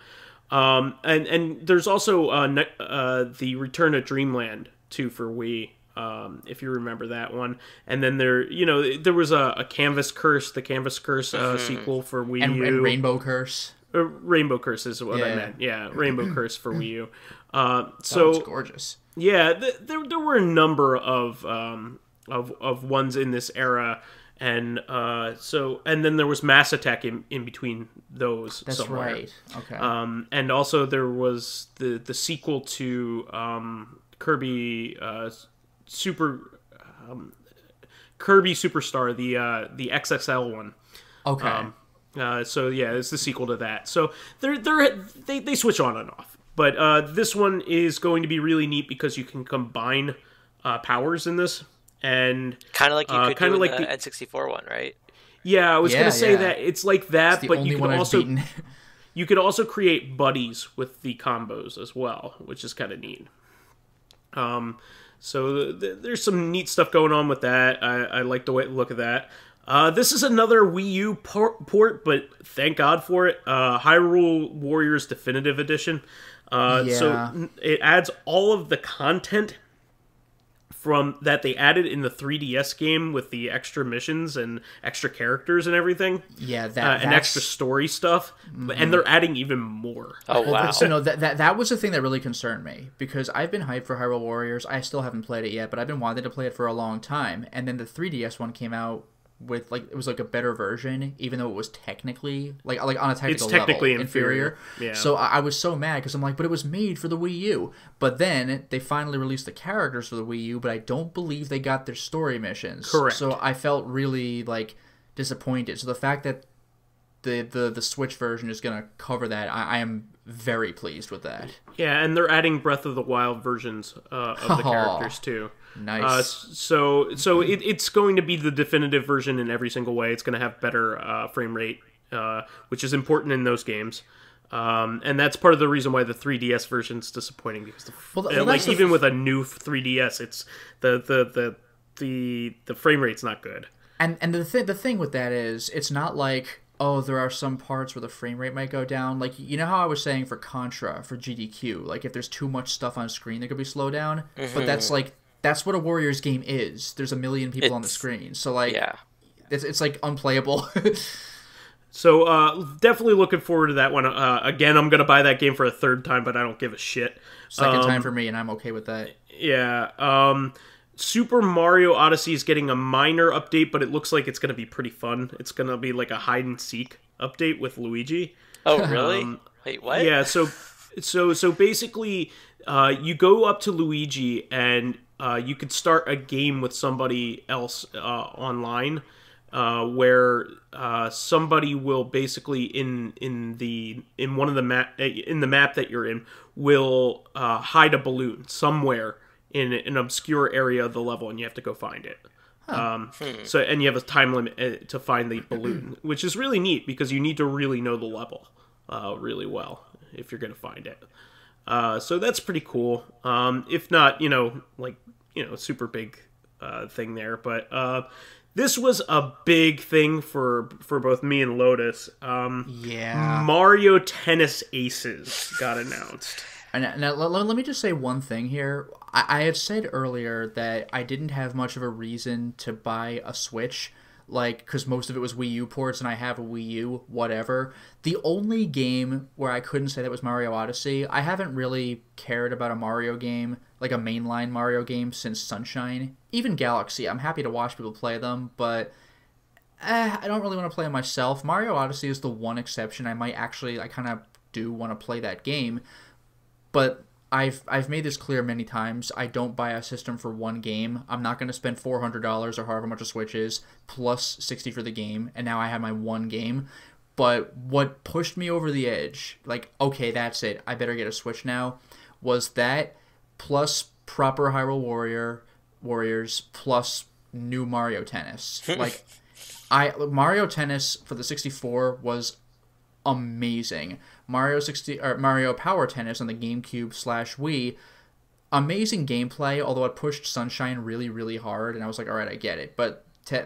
And there's also the Return to Dreamland 2 for Wii. If you remember that one, and then there was a Canvas Curse, the Canvas Curse sequel for Wii U, and Rainbow Curse. Rainbow Curse is what I meant. Yeah, Rainbow Curse for Wii U. That was gorgeous. Yeah, there were a number of ones in this era, and then there was Mass Attack in between those. That's somewhere. Right. Okay. And also there was the sequel to Kirby Kirby Superstar, the XXL one. Okay. So yeah, it's the sequel to that. So they switch on and off. But this one is going to be really neat because you can combine powers in this, and kind of like you could do in the N64 one, right? Yeah, I was going to say that it's like that, it's but you could also create buddies with the combos as well, which is kind of neat. So there's some neat stuff going on with that. I like the look of that. This is another Wii U port, but thank God for it. Hyrule Warriors Definitive Edition. So it adds all of the content from that they added in the 3DS game with the extra missions and extra characters and everything. Yeah, and extra story stuff, and they're adding even more. Oh wow! So no, that was the thing that really concerned me because I've been hyped for Hyrule Warriors. I still haven't played it yet, but I've been wanting to play it for a long time. And then the 3DS one came out with it was like a better version, even though it was technically like on a technical level inferior. Yeah. So I was so mad because I'm like, but it was made for the Wii U. But then they finally released the characters for the Wii U, but I don't believe they got their story missions. Correct. So I felt really disappointed. So the fact that the Switch version is going to cover that, I am very pleased with that. Yeah, and they're adding Breath of the Wild versions of the characters too. Nice. So it's going to be the definitive version in every single way. It's going to have better frame rate, which is important in those games. And that's part of the reason why the 3DS version is disappointing because even with a new 3DS, it's the frame rate's not good. And the thing with that is it's not like, oh, there are some parts where the frame rate might go down. Like, you know how I was saying for Contra, for GDQ, like if there's too much stuff on screen, there could be slowdown. But that's what a Warriors game is. There's a million people on the screen. So it's like unplayable. So definitely looking forward to that one. Again, I'm going to buy that game for a third time, but I don't give a shit. Second time for me, and I'm okay with that. Yeah. Super Mario Odyssey is getting a minor update, but it looks like it's going to be pretty fun. It's going to be like a hide and seek update with Luigi. Oh, really? Wait, what? Yeah, so basically you go up to Luigi and you could start a game with somebody else online where somebody will basically in one of the map that you're in will hide a balloon somewhere in an obscure area of the level, and you have to go find it. So and you have a time limit to find the balloon, which is really neat because you need to really know the level really well if you're going to find it. So that's pretty cool. If not, super big thing there. But this was a big thing for both me and Lotus. Mario Tennis Aces got announced. And now, let me just say one thing here. I had said earlier that I didn't have much of a reason to buy a Switch, because most of it was Wii U ports and I have a Wii U, whatever. The only game where I couldn't say that was Mario Odyssey, I haven't really cared about a Mario game, like a mainline Mario game, since Sunshine. Even Galaxy, I'm happy to watch people play them, but I don't really want to play them myself. Mario Odyssey is the one exception. I kind of do want to play that game. But I've made this clear many times. I don't buy a system for one game. I'm not going to spend $400 or however much a Switch is, plus $60 for the game, and now I have my one game. But what pushed me over the edge, like, okay, that's it, I better get a Switch now, was that plus proper Hyrule Warriors plus new Mario Tennis. Like, Mario Tennis for the 64 was amazing. Mario Power Tennis on the GameCube/Wii, amazing gameplay, although it pushed Sunshine really, really hard, and I was like, alright, I get it. But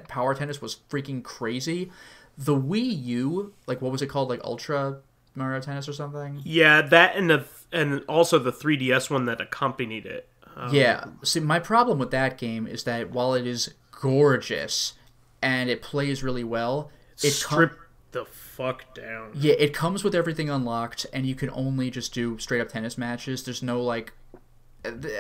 Power Tennis was freaking crazy. The Wii U, like, what was it called? Like, Ultra Mario Tennis or something? Yeah, that and also the 3DS one that accompanied it. Yeah. See, my problem with that game is that while it is gorgeous and it plays really well, it stripped the fuck down. Yeah, it comes with everything unlocked, and you can only just do straight up tennis matches. There's no, like,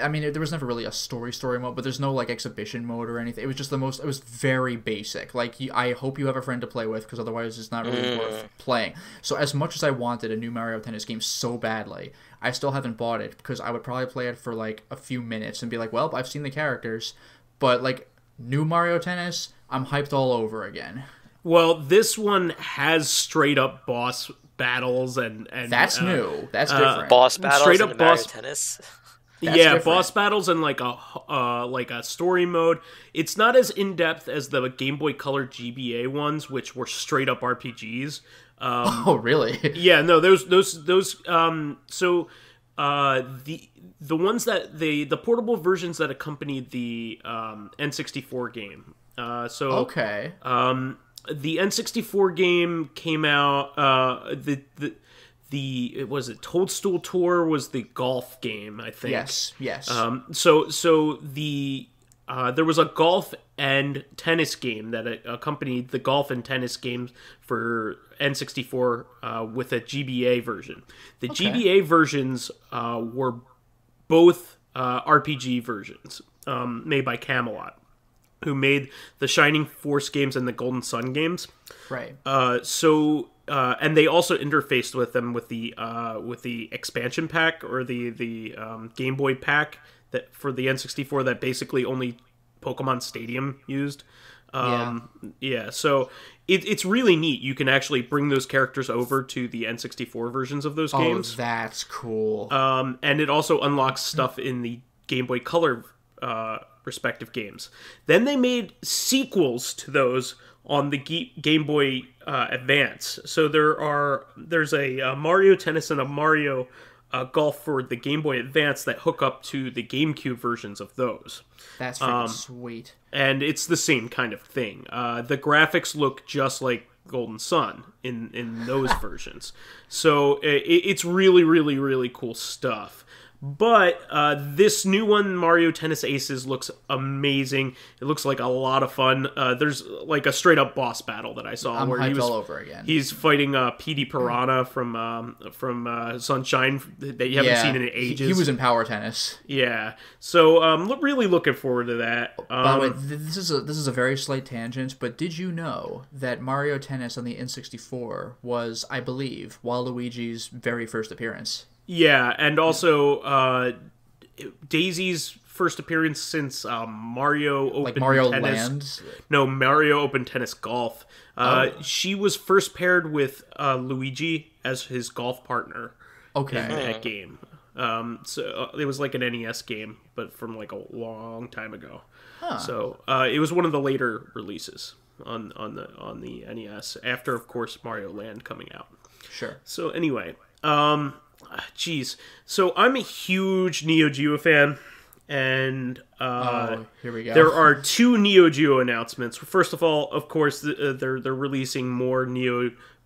I mean, there was never really a story mode, but there's no, like, exhibition mode or anything. It was just it was very basic. Like, I hope you have a friend to play with, because otherwise it's not really worth playing. So as much as I wanted a new Mario Tennis game so badly, I still haven't bought it, because I would probably play it for, like, a few minutes and be like, well, I've seen the characters. But, like, new Mario Tennis, I'm hyped all over again. Well, this one has straight up boss battles and that's new. That's different. Boss battles straight up Mario Tennis. That's different. Boss battles and like a story mode. It's not as in depth as the Game Boy Color GBA ones, which were straight up RPGs. Oh, really? Yeah, no, those. So the ones that the portable versions that accompanied the N64 game. Okay. The N64 game came out. The was it Toadstool Tour was the golf game, I think. Yes. So there was a golf and tennis game that accompanied the golf and tennis games for N64 with a GBA version. The GBA versions were both RPG versions made by Camelot, who made the Shining Force games and the Golden Sun games. Right. And they also interfaced with them with the expansion pack or the Game Boy pack that for the N64 that basically only Pokemon Stadium used. So it's really neat. You can actually bring those characters over to the N64 versions of those games. Oh, that's cool. And it also unlocks stuff in the Game Boy Color respective games. Then they made sequels to those on the Game Boy Advance. So there's a Mario Tennis and a Mario Golf for the Game Boy Advance that hook up to the GameCube versions of those. That's freaking sweet. And it's the same kind of thing. The graphics look just like Golden Sun in those versions. So it's really, really, really cool stuff. But this new one, Mario Tennis Aces, looks amazing. It looks like a lot of fun. There's like a straight up boss battle that I saw where he was all over again. He's fighting Petey Piranha from Sunshine that you haven't seen in ages. He was in Power Tennis. Yeah, so really looking forward to that. By the way, this is a very slight tangent, but did you know that Mario Tennis on the N64 was, I believe, Waluigi's very first appearance? Yeah, and also Daisy's first appearance since Mario Open Mario Tennis. Land? No, Mario Open Tennis Golf. She was first paired with Luigi as his golf partner. Okay. In that game. So it was like an NES game, but from like a long time ago. Huh. So it was one of the later releases on the NES after, of course, Mario Land coming out. Sure. So anyway. So I'm a huge Neo Geo fan, and here we go. There are two Neo Geo announcements. First of all, of course, they're releasing more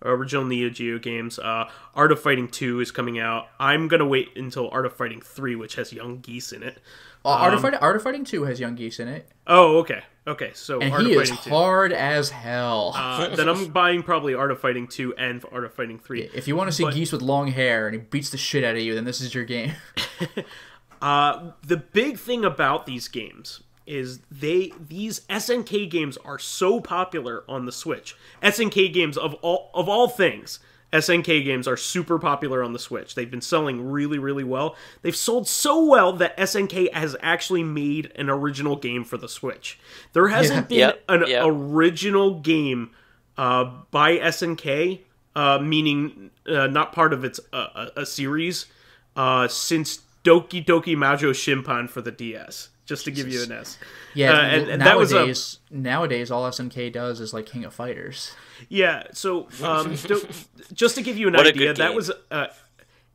original Neo Geo games. Art of Fighting 2 is coming out. I'm gonna wait until Art of Fighting 3, which has Young Geese in it. Art of Fighting 2 has Young Geese in it. Oh, okay. So and Art he of is Fighting 2. hard as hell. Then I'm buying probably Art of Fighting 2 and Art of Fighting 3. If you want to see Geese with long hair and he beats the shit out of you, then this is your game. The big thing about these games is these SNK games are so popular on the Switch. SNK games of all things. SNK games are super popular on the Switch. They've been selling really, really well. They've sold so well that SNK has actually made an original game for the Switch. There hasn't been an original game by SNK meaning not part of its a series, since Doki Doki Majo Shimpan for the DS. Just to give you an S. Yeah, and nowadays, nowadays all SNK does is like King of Fighters. Yeah, so just to give you an idea, that was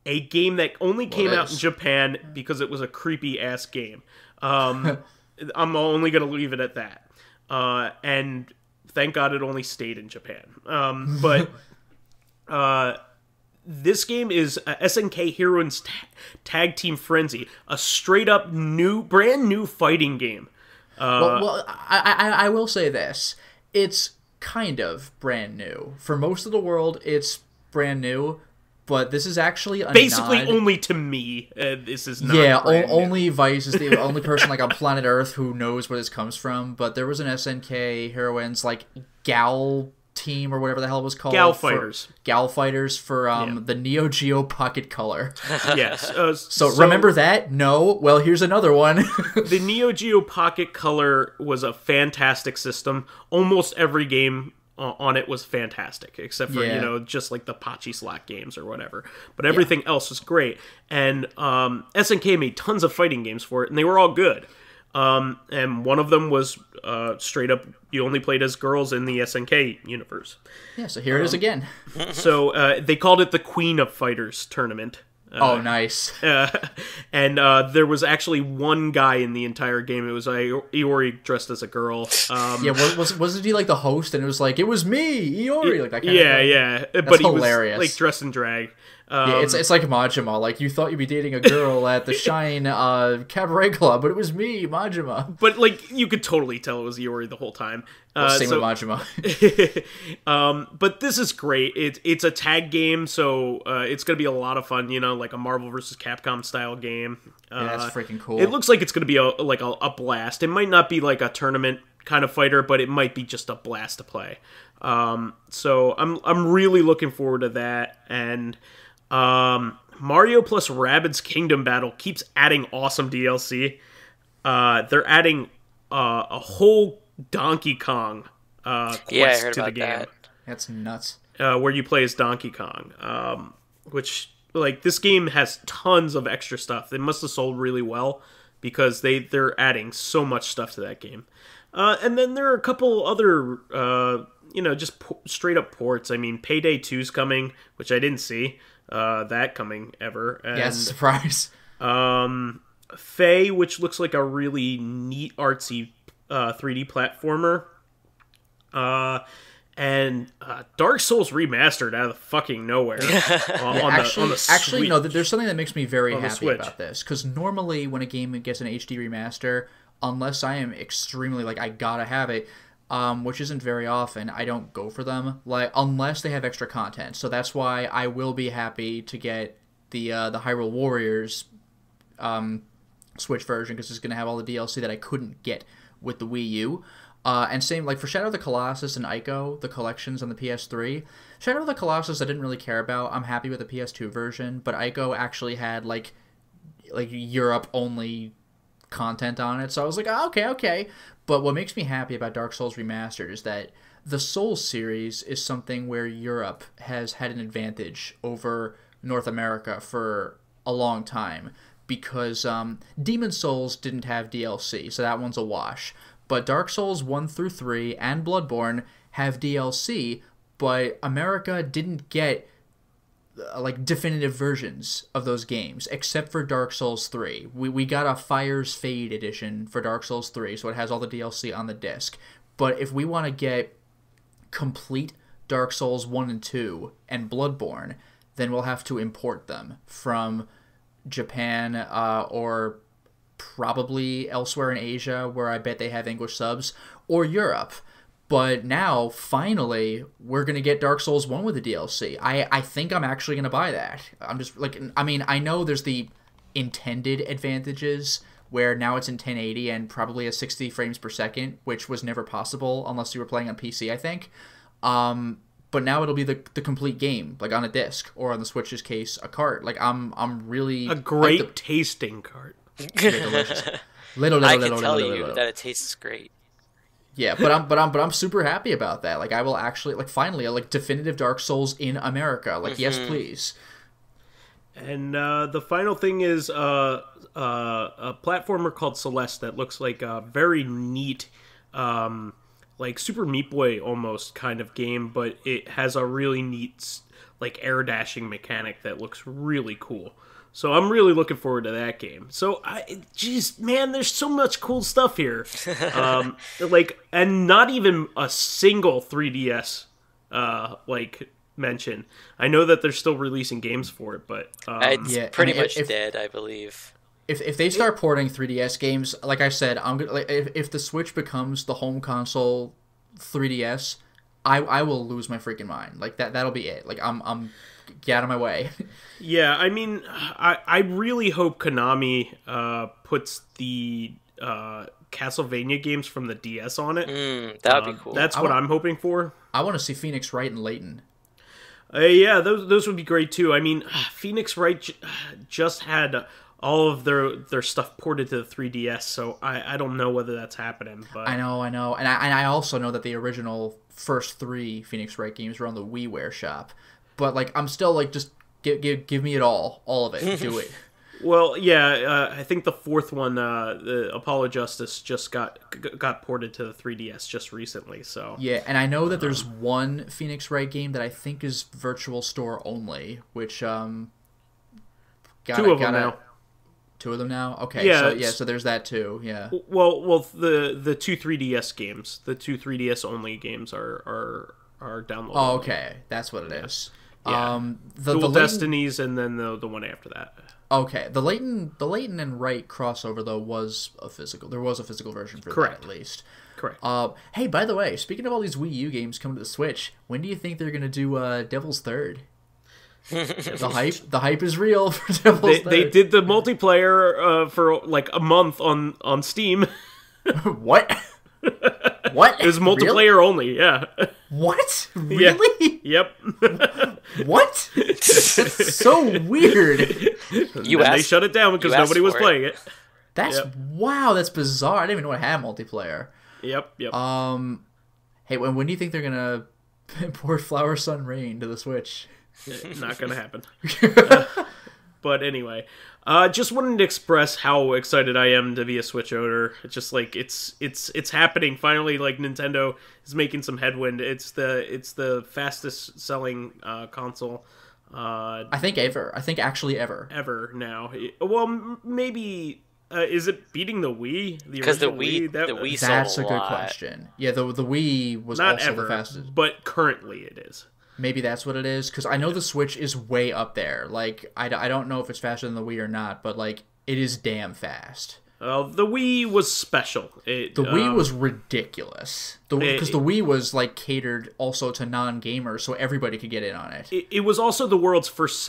a game that only came out in Japan because it was a creepy-ass game. I'm only going to leave it at that. And thank God it only stayed in Japan. But this game is SNK Heroines Tag Team Frenzy, a straight-up brand new fighting game. I will say this. It's kind of brand new. For most of the world, it's brand new, but this is actually basically only to me. This is not only Vice is the only person like on planet Earth who knows where this comes from. But there was an SNK Heroines like Gal team or whatever the hell it was called. Gal Fighters for the Neo Geo Pocket Color. Yes. So remember that? No. Well, here's another one. The Neo Geo Pocket Color was a fantastic system. Almost every game on it was fantastic, except for just like the Pachi Slot games or whatever. But everything else was great. And SNK made tons of fighting games for it, and they were all good. And one of them was straight up, you only played as girls in the SNK universe. Yeah, so here it is again. So they called it the Queen of Fighters tournament. Nice. And there was actually one guy in the entire game. It was Iori dressed as a girl. Wasn't he like the host? And it was like, it was me, Iori. Like that kind of thing. But hilarious. He was like dressed in drag. It's like Majima. Like, you thought you'd be dating a girl at the Shine Cabaret Club, but it was me, Majima. But, like, you could totally tell it was Iori the whole time. Same with Majima. But this is great. It's a tag game, so it's going to be a lot of fun, like a Marvel vs. Capcom style game. That's freaking cool. It looks like it's going to be a blast. It might not be like a tournament kind of fighter, but it might be just a blast to play. So I'm really looking forward to that, and Mario plus Rabbids Kingdom Battle keeps adding awesome DLC. They're adding a whole Donkey Kong quest to the game. That. That's nuts. Where you play as Donkey Kong, which, like, this game has tons of extra stuff. They must have sold really well because they're adding so much stuff to that game. And then there are a couple other, just straight up ports. I mean, Payday 2's coming, which I didn't see that coming ever. And, surprise. Faye, which looks like a really neat, artsy 3D platformer. And Dark Souls Remastered out of the fucking nowhere. Actually, no, there's something that makes me very happy about this. Because normally when a game gets an HD remaster, unless I am extremely, like, I gotta have it, which isn't very often, I don't go for them, like, unless they have extra content. So that's why I will be happy to get the Hyrule Warriors Switch version, because it's going to have all the DLC that I couldn't get with the Wii U. And same, like, for Shadow of the Colossus and Ico, the collections on the PS3. Shadow of the Colossus I didn't really care about. I'm happy with the PS2 version, but Ico actually had, like Europe-only content on it, so I was like, okay. But what makes me happy about Dark Souls Remastered is that the Souls series is something where Europe has had an advantage over North America for a long time, because Demon Souls didn't have DLC, so that one's a wash. But Dark Souls 1 through 3 and Bloodborne have DLC, but America didn't get definitive versions of those games, except for Dark Souls 3. We got a Fire's Fade edition for Dark Souls 3, so it has all the DLC on the disc. But if we want to get complete Dark Souls 1 and 2 and Bloodborne, then we'll have to import them from Japan or probably elsewhere in Asia, where I bet they have English subs, or Europe. But now, finally, we're going to get Dark Souls 1 with the DLC. I think I'm actually going to buy that. I'm just, I know there's the intended advantages, where now it's in 1080 and probably at 60 frames per second, which was never possible unless you were playing on PC, I think. But now it'll be the complete game, like on a disc, or on the Switch's case, a cart. Like, I'm really... A great tasting cart. I can tell you that it tastes great. Yeah, but I'm super happy about that. Like, I will actually, like, finally, like, definitive Dark Souls in America. Like, yes, please. And the final thing is a platformer called Celeste that looks like a very neat, like Super Meat Boy almost kind of game, but it has a really neat, like, air dashing mechanic that looks really cool. So I'm really looking forward to that game. So, geez, man, there's so much cool stuff here. Like, and not even a single 3DS, like, mention. I know that they're still releasing games for it, but it's pretty much dead, I believe. If they start porting 3DS games, like I said, I'm gonna, like, if the Switch becomes the home console 3DS, I will lose my freaking mind. Like, that'll be it. Like, I'm get out of my way. Yeah, I mean, I really hope Konami puts the Castlevania games from the DS on it. That would be cool. That's what I'm hoping for. I want to see Phoenix Wright and Layton. Yeah, those would be great too. I mean, Phoenix Wright just had all of their stuff ported to the 3DS, so I don't know whether that's happening. But I know, and I also know that the original first 3 Phoenix Wright games were on the WiiWare shop. But, like, I'm still like, just give me it all of it, do it. Well, yeah, I think the 4th one, the Apollo Justice, just got ported to the 3DS just recently. So yeah, and I know that there's one Phoenix Wright game that I think is Virtual Store only, which 2 of them now. 2 of them now. Okay, yeah, so there's that too. Yeah. Well, the 2 3DS games, the 2 3DS only games are downloadable. Oh, okay, that's what it is. Yeah. The Destinies, and then the one after that. Okay, the Layton and Wright crossover though was a physical. There was a physical version for that at least. Correct. Hey, by the way, speaking of all these Wii U games coming to the Switch, when do you think they're gonna do Devil's Third? The hype is real for Devil's Third. They did the multiplayer for like a month on Steam. What? What? It was multiplayer only, yeah. What? Really? Yeah. Yep. What? That's so weird. They shut it down because nobody was playing it. Wow, that's bizarre. I didn't even know it had multiplayer. Yep. Hey, when do you think they're gonna port Flower Sun Rain to the Switch? Not gonna happen. But anyway, just wanted to express how excited I am to be a Switch owner. It's just like it's happening finally. Like, Nintendo is making some headwind. It's the fastest selling console. I think ever. I think actually ever. Ever now. Well, maybe. Is it beating the Wii? Because the Wii sold that's a lot. good question. Yeah, the Wii was not also ever, the fastest, but currently it is. Maybe that's what it is, because I know the Switch is way up there. Like, I don't know if it's faster than the Wii or not, but, like, it is damn fast. The Wii was special. The Wii was ridiculous. Because the Wii was, like, catered also to non-gamers, so everybody could get in on it. It was also the world's first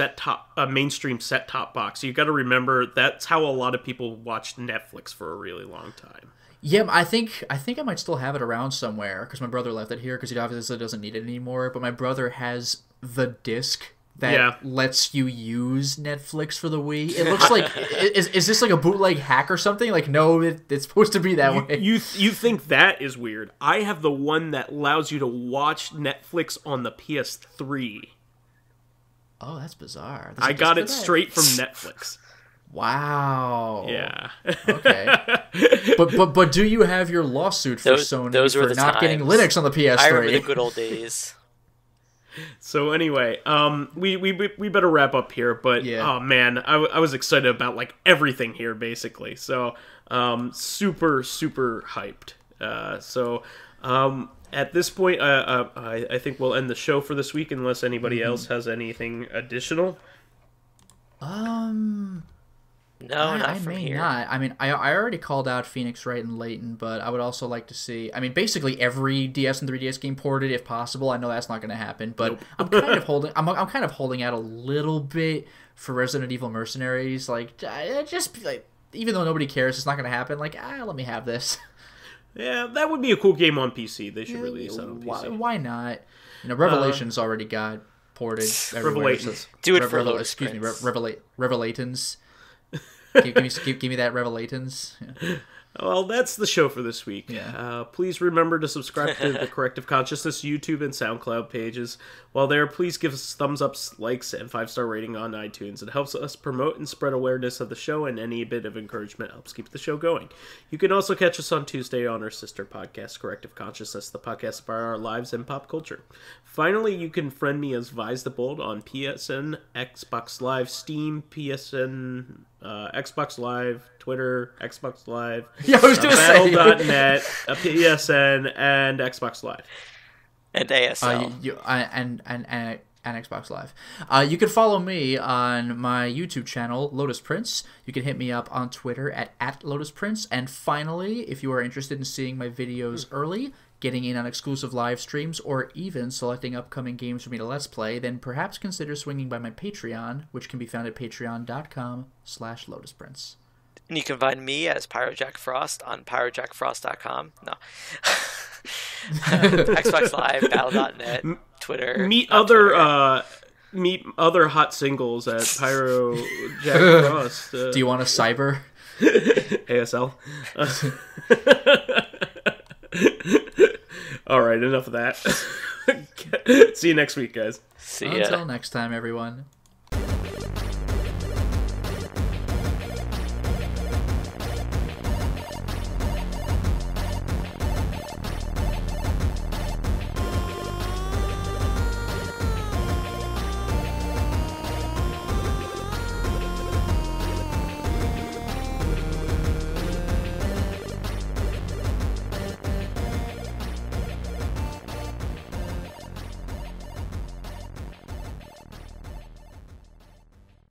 mainstream set-top box. You got to remember, that's how a lot of people watched Netflix for a really long time. Yeah, I think I might still have it around somewhere, because my brother left it here, because he obviously doesn't need it anymore, but my brother has the disc that lets you use Netflix for the Wii. It looks like... is this like a bootleg hack or something? Like, no, it's supposed to be that way. You think that is weird. I have the one that allows you to watch Netflix on the PS3. Oh, that's bizarre. I got it straight from Netflix. Wow. Yeah. Okay. But do you have your lawsuit for Sony for not getting Linux on the PS3? I remember the good old days. So anyway, we better wrap up here. But oh man, I was excited about like everything here basically. So super hyped. At this point, I think we'll end the show for this week unless anybody else has anything additional. No, not from here. Not. I mean, I already called out Phoenix Wright and Layton, but I would also like to see... I mean, basically every DS and 3DS game ported, if possible. I know that's not going to happen, but I'm kind of holding... I'm kind of holding out a little bit for Resident Evil Mercenaries. Like, just like, even though nobody cares, it's not going to happen. Like, let me have this. Yeah, that would be a cool game on PC. They should release that on PC. Why not? You know, Revelations already got ported everywhere. Revelations. Do it for Lotus Prince. Revelatons. Give me that Revelatons. Well, that's the show for this week. Yeah. Please remember to subscribe to the Corrective Consciousness YouTube and SoundCloud pages. While there, please give us thumbs up, likes, and 5-star rating on iTunes. It helps us promote and spread awareness of the show, and any bit of encouragement helps keep the show going. You can also catch us on Tuesday on our sister podcast, Corrective Consciousness, the podcast about our lives and pop culture. Finally, you can friend me as vysethebold on PSN, Xbox Live, Steam, PSN, Xbox Live, Twitter, Xbox Live, Battle.net, PSN, and Xbox Live. And ASL. And Xbox Live. You can follow me on my YouTube channel, Lotus Prince. You can hit me up on Twitter at Lotus Prince. And finally, if you are interested in seeing my videos early, getting in on exclusive live streams, or even selecting upcoming games for me to Let's Play, then perhaps consider swinging by my Patreon, which can be found at patreon.com/LotusPrince. And you can find me as PyroJackFrost on PyroJackFrost.com. No. Xbox Live, Battle.net, Twitter. Meet other hot singles at PyroJackFrost. Do you want a cyber? ASL. All right, enough of that. See you next week, guys. See ya. Until next time, everyone.